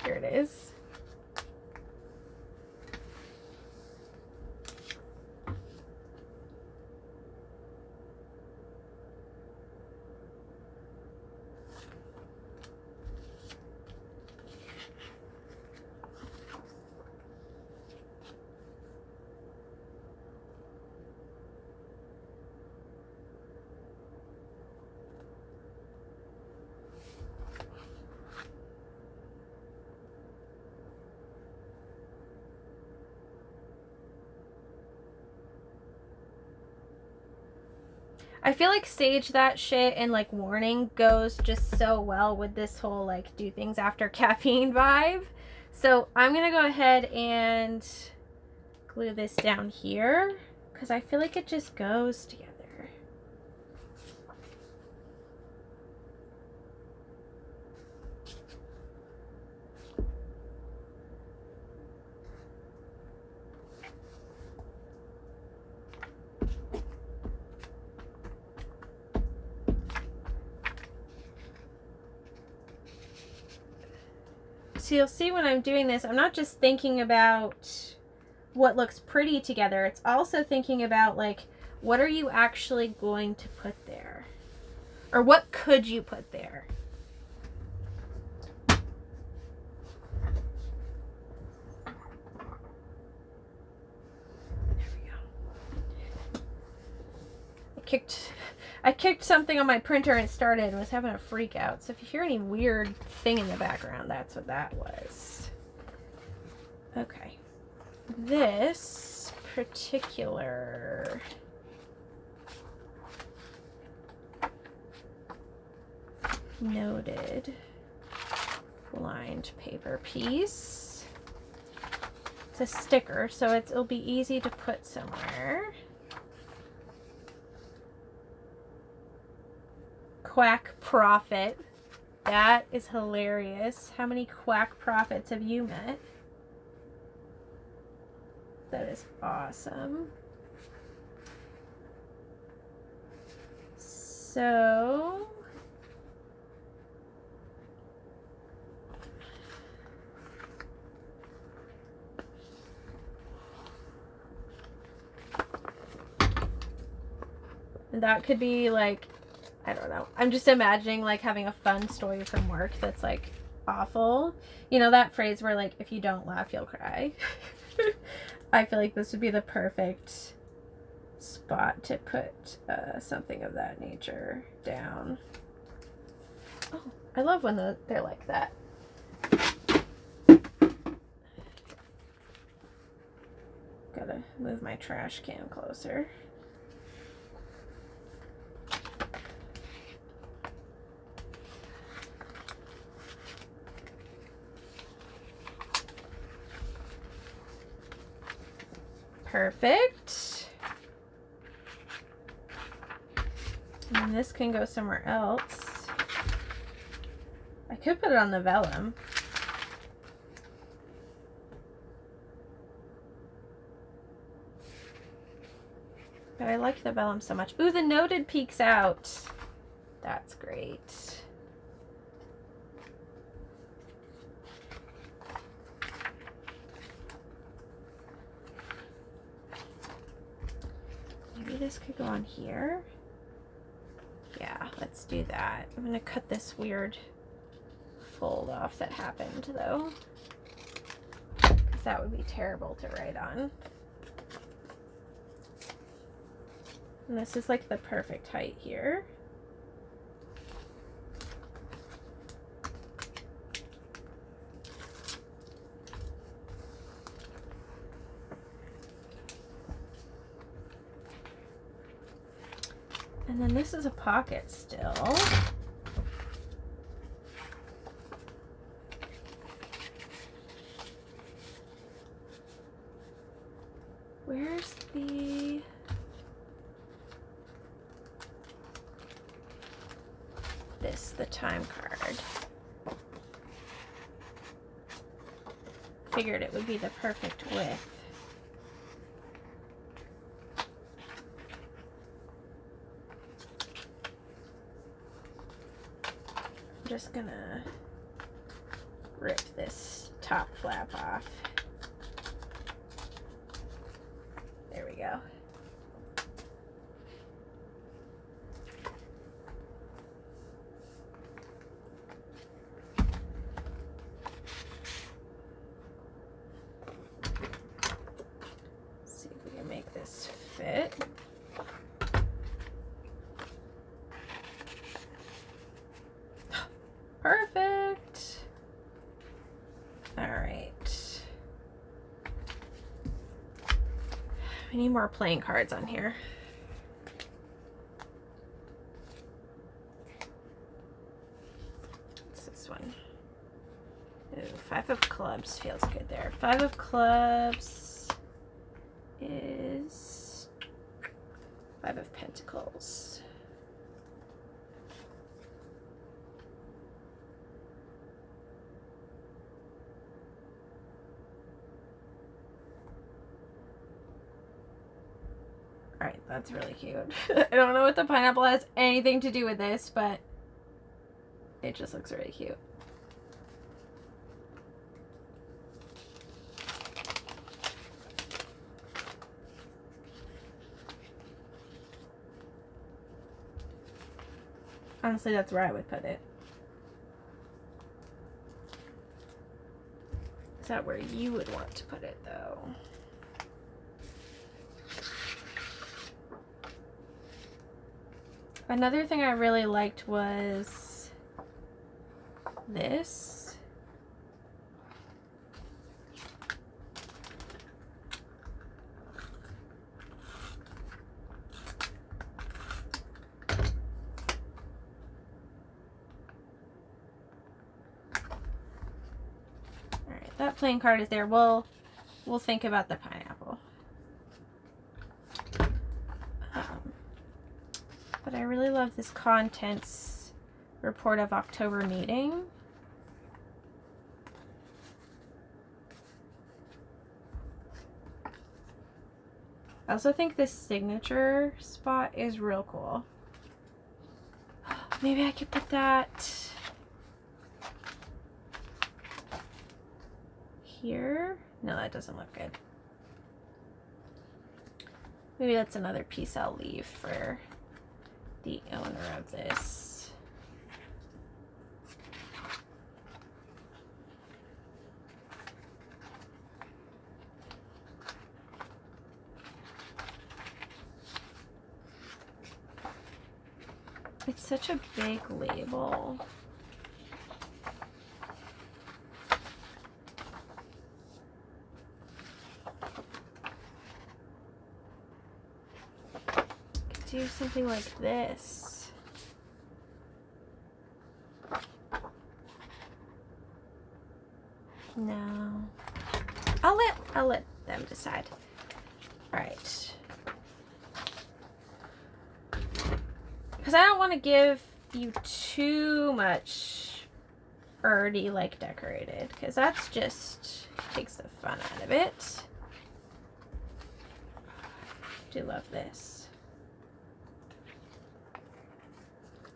[SPEAKER 1] Here it is.
[SPEAKER 2] I feel like Sage That Shit and like Warning goes just so well with this whole like do things after caffeine vibe. So I'm gonna go ahead and glue this down here because I feel like it just goes together. So you'll see when I'm doing this, I'm not just thinking about what looks pretty together. It's also thinking about like, what are you actually going to put there? Or what could you put there? There we go. I kicked something on my printer and it started and was having a freak out. So if you hear any weird thing in the background, that's what that was. Okay. This particular noted lined paper piece. It's a sticker, so it'll be easy to put somewhere. Quack Profit. That is hilarious. How many quack profits have you met? That is awesome. So that could be like, I don't know. I'm just imagining like having a fun story from work that's like awful. You know that phrase where like if you don't laugh you'll cry. I feel like this would be the perfect spot to put something of that nature down. Oh, I love when they're like that. Gotta move my trash can closer. Perfect. And this can go somewhere else. I could put it on the vellum. But I like the vellum so much. Ooh, the noted peeks out. That's great. Maybe this could go on here. Yeah, let's do that. I'm gonna cut this weird fold off that happened though, because that would be terrible to write on. And this is like the perfect height here. And then this is a pocket still. Where's the time card? Figured it would be the perfect width. I'm just gonna rip this top flap off. There we go. See if we can make this fit. Perfect. All right. We need more playing cards on here. just feels good there. 5 of clubs is 5 of pentacles. All right, that's really cute. I don't know what the pineapple has anything to do with this, but it just looks really cute. Honestly, that's where I would put it. Is that where you would want to put it, though? Another thing I really liked was this. All right, that playing card is there. We'll think about the pineapple. But I really love this contents report of October meeting. I also think this signature spot is real cool. Maybe I could put that here. No, that doesn't look good. Maybe that's another piece I'll leave for the owner of this. It's such a big label. Do something like this. No. I'll let them decide. All right. Because I don't want to give you too much already like decorated, because that's just takes the fun out of it. I do love this.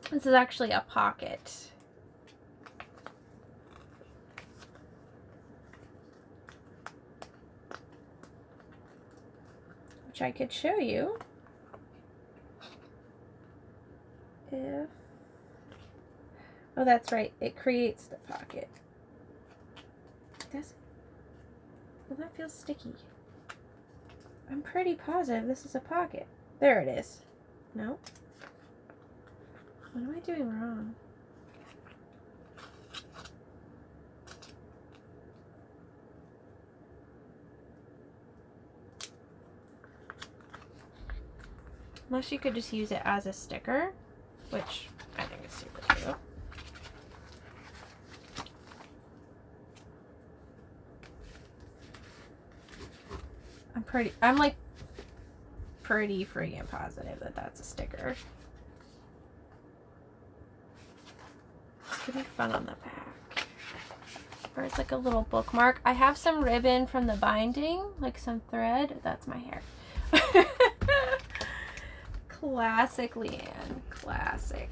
[SPEAKER 2] This is actually a pocket. Which I could show you if... Oh, that's right. It creates the pocket. Does it? Well, that feels sticky. I'm pretty positive this is a pocket. There it is. No? What am I doing wrong? Unless you could just use it as a sticker, which I think is super cute. I'm like pretty freaking positive that that's a sticker. It's gonna be fun on the back. Or it's like a little bookmark. I have some ribbon from the binding, like some thread. That's my hair. Classic Leanne. Classic.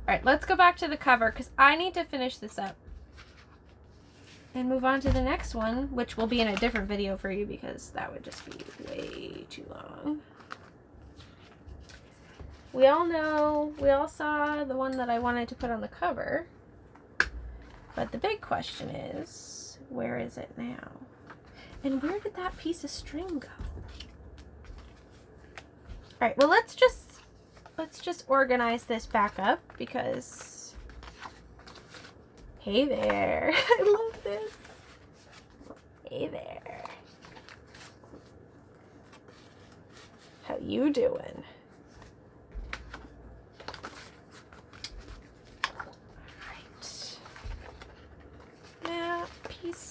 [SPEAKER 2] Alright, let's go back to the cover because I need to finish this up and move on to the next one, which will be in a different video for you because that would just be way too long. We all saw the one that I wanted to put on the cover, but the big question is, where is it now? And where did that piece of string go? All right, well, let's just organize this back up because, hey there, I love this. Hey there. How you doing? That piece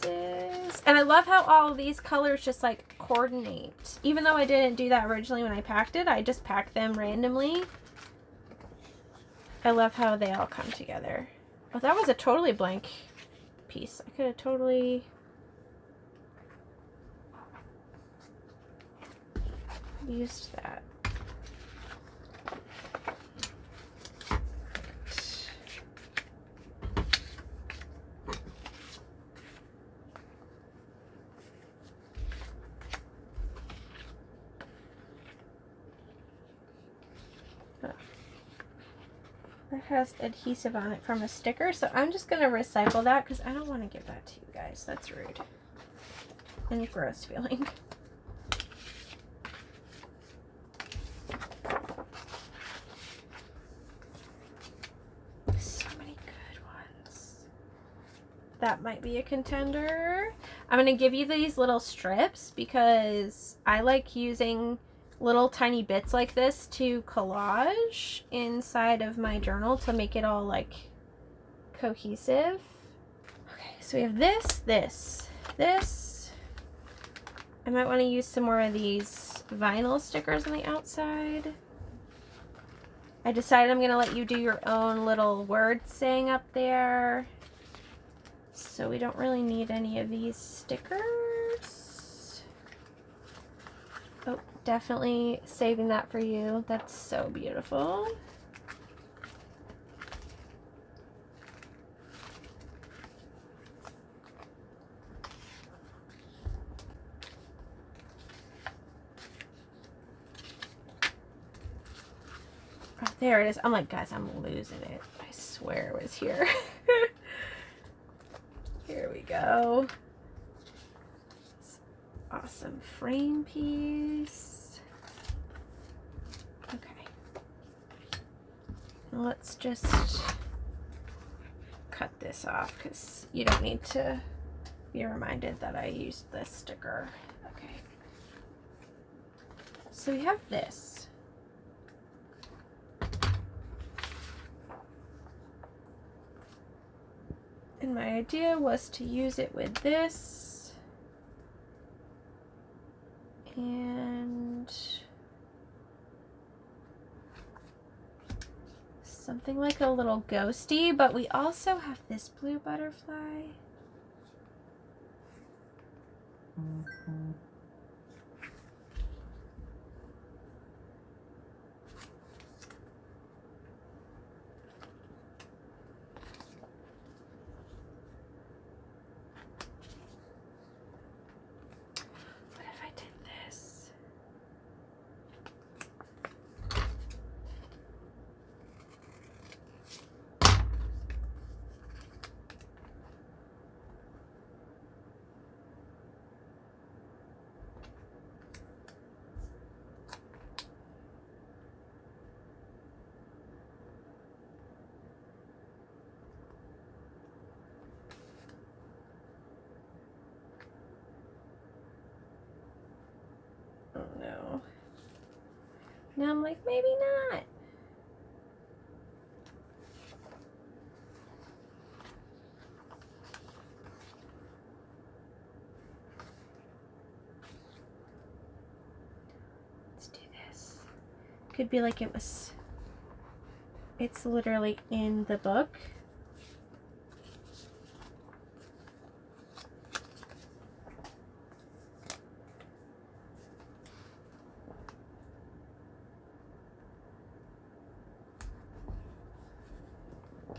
[SPEAKER 2] all these colors just like coordinate. Even though I didn't do that originally when I packed it, I just packed them randomly. I love how they all come together. Oh, that was a totally blank piece. I could have totally used that. That has adhesive on it from a sticker, so I'm just going to recycle that because I don't want to give that to you guys. That's rude and gross feeling. So many good ones. That might be a contender. I'm going to give you these little strips because I like using little tiny bits like this to collage inside of my journal to make it all like cohesive. Okay, so we have this. I might want to use some more of these vinyl stickers on the outside. I decided I'm going to let you do your own little word saying up there. So we don't really need any of these stickers. Oh, definitely saving that for you. That's so beautiful. Oh, there it is. I'm like, guys, I'm losing it. I swear it was here. Here we go. Awesome frame piece. Okay. Let's just cut this off because you don't need to be reminded that I used this sticker. Okay. So we have this. And my idea was to use it with this and something like a little ghosty, but we also have this blue butterfly. Oh no. Now I'm like, maybe not. Let's do this. Could be like it's literally in the book.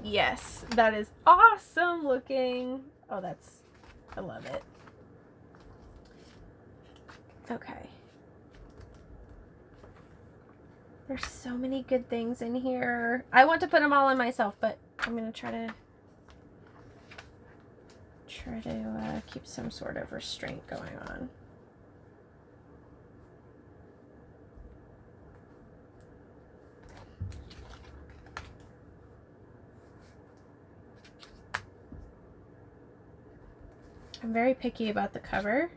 [SPEAKER 2] Yes, that is awesome looking. Oh, I love it. Okay. There's so many good things in here. I want to put them all in myself, but I'm going to try to keep some sort of restraint going on. I'm very picky about the cover.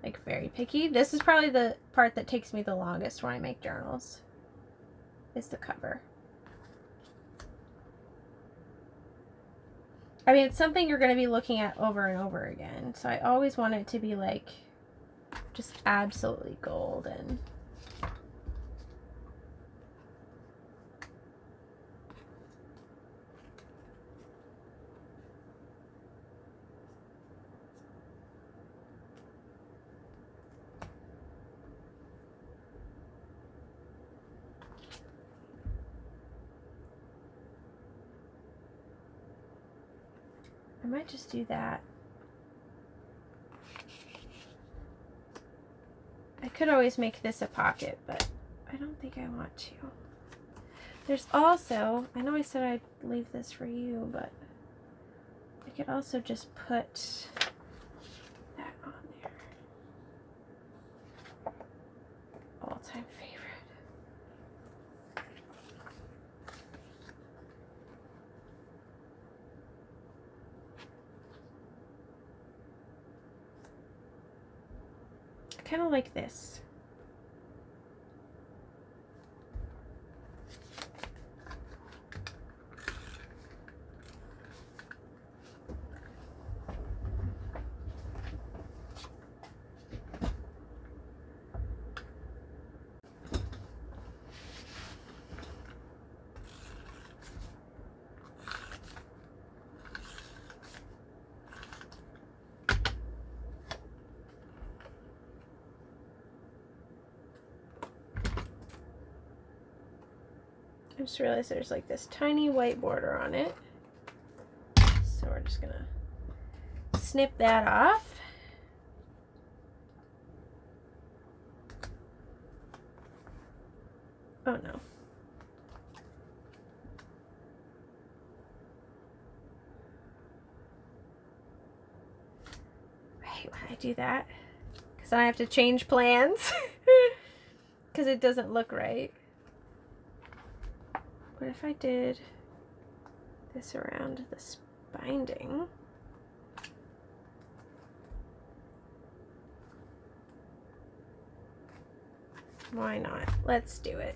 [SPEAKER 2] Like, very picky. This is probably the part that takes me the longest when I make journals, is the cover.
[SPEAKER 1] I mean, it's something you're going to be looking at over and over again. So I always want it to be like just absolutely golden. I might just do that. I could always make this a pocket, but I don't think I want to. There's also, I know I said I'd leave this for you, but I could also just put that on there. All-time favorite. I kind of like this. I just realized there's like this tiny white border on it. So we're just gonna snip that off. Oh no. I hate when I do that, because I have to change plans because it doesn't look right. What if I did this around this binding? Why not? Let's do it.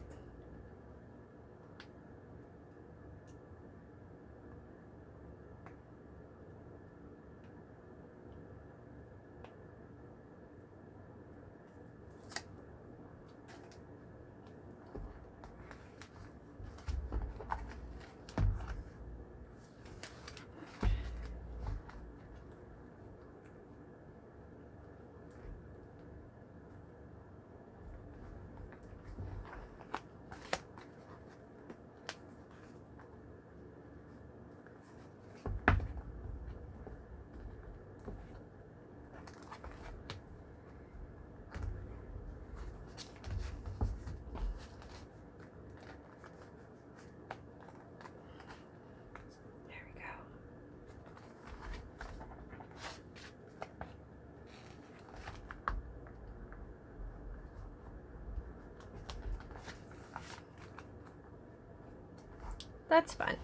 [SPEAKER 1] That's fun.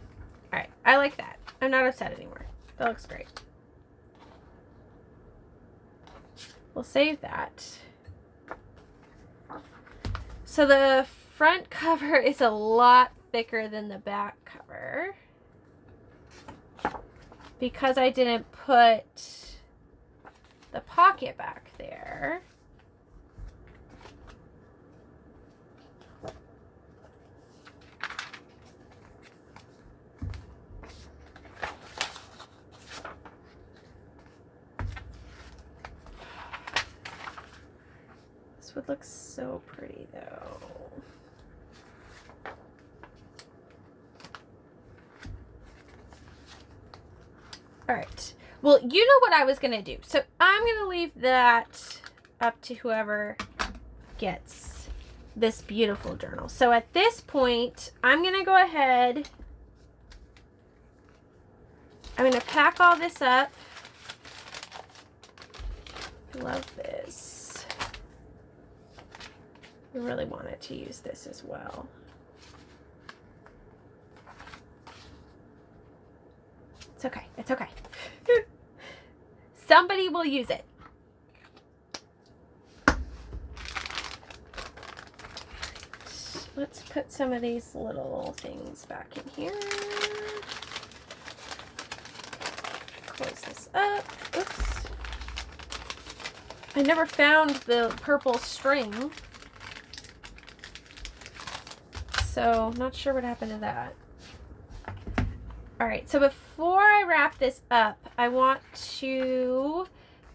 [SPEAKER 1] All right, I like that. I'm not upset anymore. That looks great. We'll save that. So the front cover is a lot thicker than the back cover because I didn't put the pocket back there. This would look so pretty though. All right. Well, you know what I was going to do. So I'm going to leave that up to whoever gets this beautiful journal. So at this point, I'm going to go ahead. I'm going to pack all this up. I love this. I really wanted to use this as well. It's okay. It's okay. Somebody will use it. Let's put some of these little things back in here. close this up. Oops. I never found the purple string, so not sure what happened to that. All right, so before I wrap this up, I want to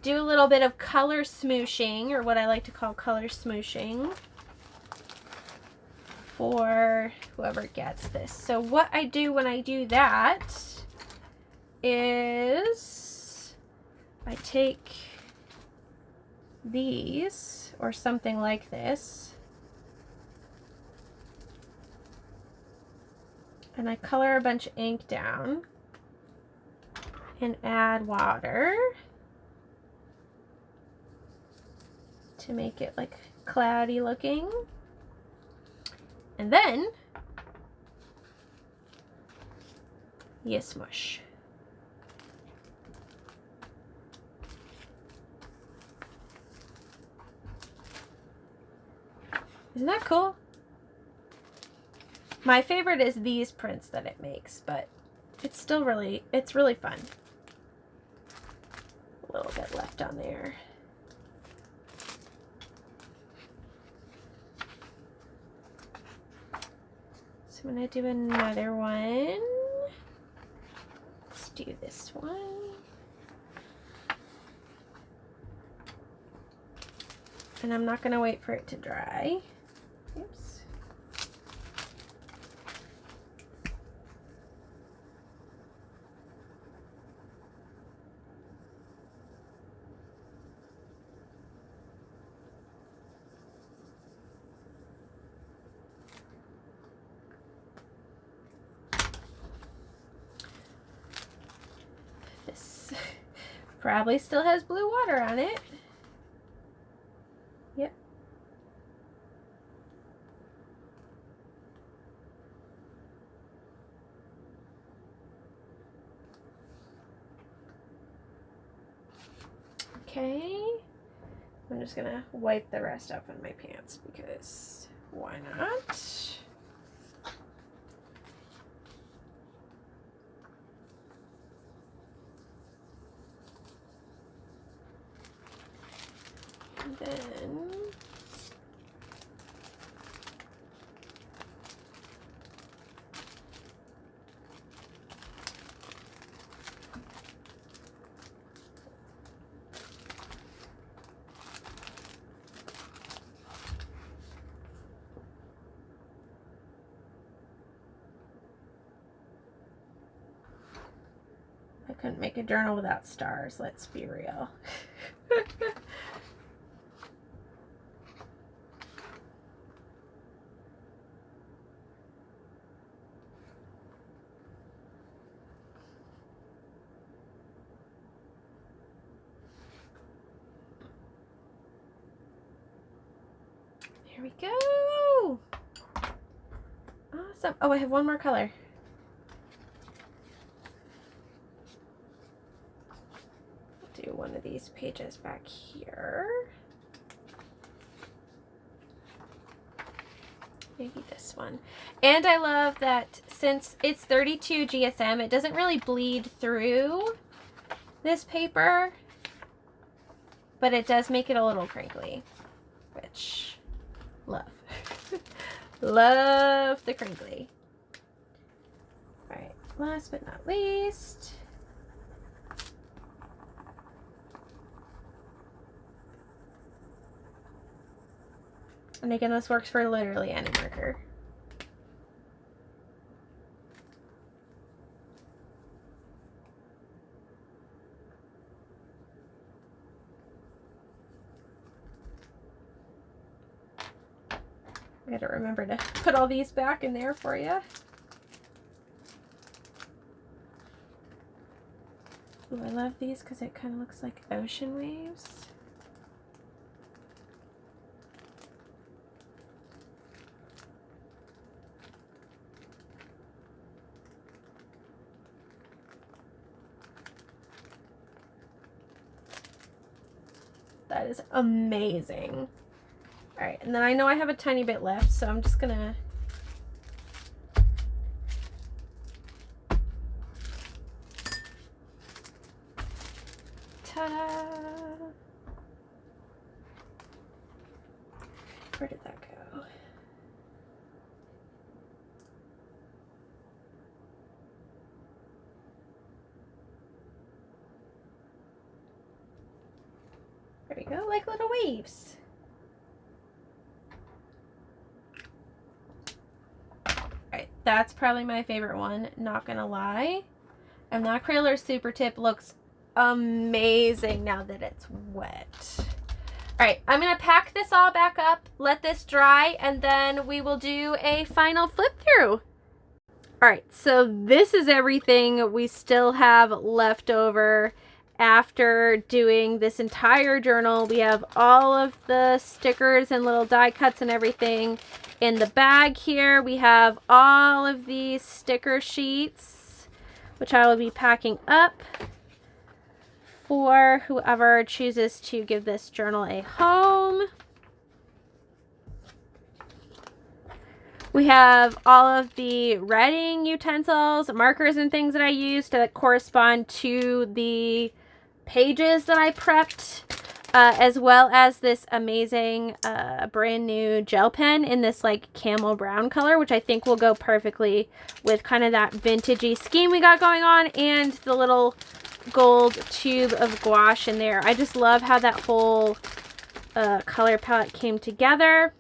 [SPEAKER 1] do a little bit of color smooshing, or what I like to call color smooshing, for whoever gets this. So what I do when I do that is I take these, or something like this, and I color a bunch of ink down and add water to make it like cloudy looking. And then you smush. Isn't that cool? My favorite is these prints that it makes, but it's still really, it's really fun. A little bit left on there. So I'm gonna do another one. Let's do this one. And I'm not gonna wait for it to dry. Oops. This probably still has blue water on it. Yep. Okay. I'm just gonna wipe the rest up on my pants because why not? And then I couldn't make a journal without stars, let's be real. Here we go. Awesome. Oh, I have one more color. I'll do one of these pages back here. Maybe this one. And I love that since it's 32 GSM, it doesn't really bleed through this paper, but it does make it a little crinkly, which love. Love the crinkly. All right, last but not least, and again, this works for literally any marker. I gotta remember to put all these back in there for you. Ooh, I love these because it kind of looks like ocean waves. That is amazing. All right, and then I know I have a tiny bit left, so I'm just gonna
[SPEAKER 2] Ta-da! Where did that go? There we go, like little waves. Alright, that's probably my favorite one, not gonna lie. And that Crayola Super Tip looks amazing now that it's wet. Alright, I'm going to pack this all back up, let this dry, and then we will do a final flip through. Alright, so this is everything we still have left over after doing this entire journal. We have all of the stickers and little die cuts and everything in the bag here. We have all of these sticker sheets, which I will be packing up for whoever chooses to give this journal a home. We have all of the writing utensils, markers, and things that I used that correspond to the pages that I prepped, as well as this amazing brand new gel pen in this like camel brown color, which I think will go perfectly with kind of that vintagey scheme we got going on, and the little gold tube of gouache in there. I just love how that whole color palette came together.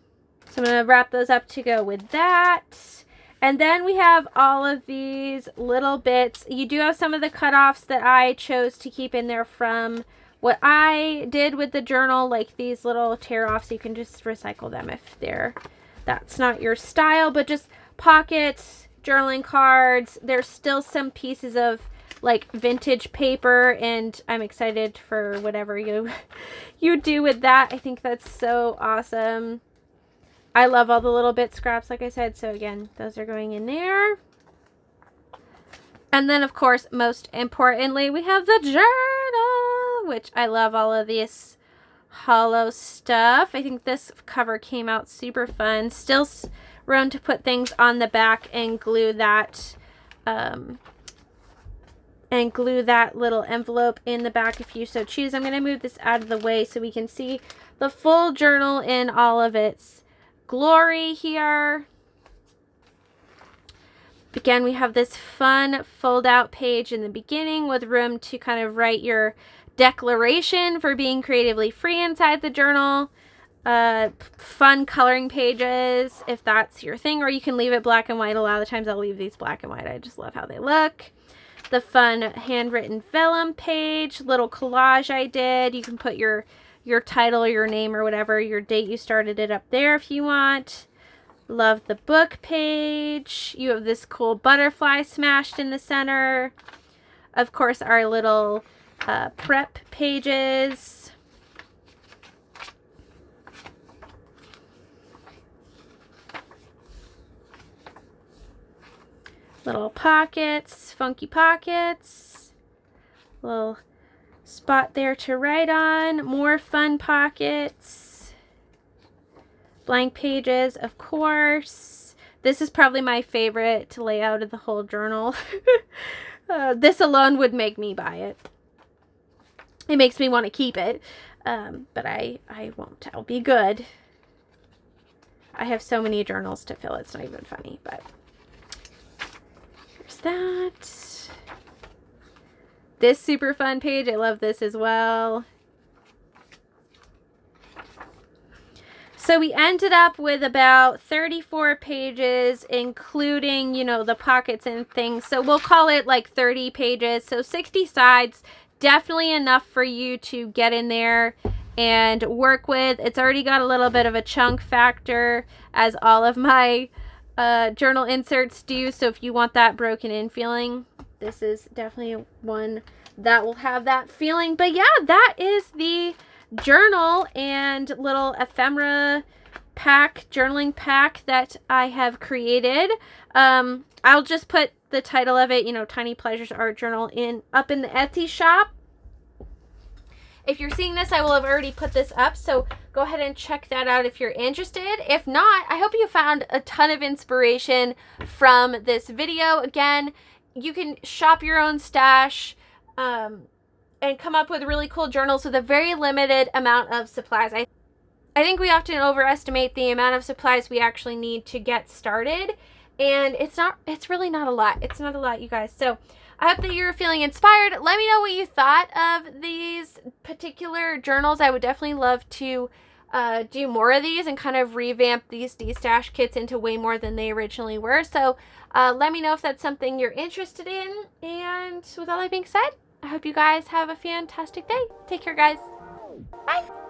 [SPEAKER 2] So I'm going to wrap those up to go with that. And then we have all of these little bits. You do have some of the cutoffs that I chose to keep in there from what I did with the journal, like these little tear offs. You can just recycle them if that's not your style, but just pockets, journaling cards. There's still some pieces of like vintage paper, and I'm excited for whatever you do with that. I think that's so awesome. I love all the little bit scraps, like I said, so again, those are going in there. And then, of course, most importantly, we have the journal, which I love all of this hollow stuff. I think this cover came out super fun. Still room to put things on the back and glue that little envelope in the back if you so choose. I'm going to move this out of the way so we can see the full journal in all of its glory here. Again, we have this fun fold-out page in the beginning with room to kind of write your declaration for being creatively free inside the journal. Fun coloring pages if that's your thing, or you can leave it black and white. A lot of the times I'll leave these black and white. I just love how they look. The fun handwritten vellum page, little collage I did. You can put your title, your name, or whatever, your date you started it up there if you want. Love the book page. You have this cool butterfly smashed in the center. Of course, our little prep pages. Little pockets, funky pockets. Little spot there to write on. More fun pockets. Blank pages, of course. This is probably my favorite layout of the whole journal. This alone would make me buy it. It makes me want to keep it, but I won't. I'll be good. I have so many journals to fill, it's not even funny, but here's that. This super fun page, I love this as well. So we ended up with about 34 pages, including, you know, the pockets and things. So we'll call it like 30 pages. So 60 sides, definitely enough for you to get in there and work with. It's already got a little bit of a chunk factor, as all of my journal inserts do. So if you want that broken in feeling, this is definitely one that will have that feeling. But yeah, that is the journal and little ephemera pack, journaling pack that I have created. I'll just put the title of it, you know, Tiny Pleasures Art Journal, up in the Etsy shop. If you're seeing this, I will have already put this up, so go ahead and check that out if you're interested. If not, I hope you found a ton of inspiration from this video. Again, you can shop your own stash,
[SPEAKER 1] and come up with really cool journals with a very limited amount of supplies. I think we often overestimate the amount of supplies we actually need to get started, and it's really not a lot. It's not a lot, you guys. So I hope that you're feeling inspired. Let me know what you thought of these particular journals. I would definitely love to do more of these and kind of revamp these destash kits into way more than they originally were. So let me know if that's something you're interested in. And with all that being said, I hope you guys have a fantastic day. Take care, guys. Bye.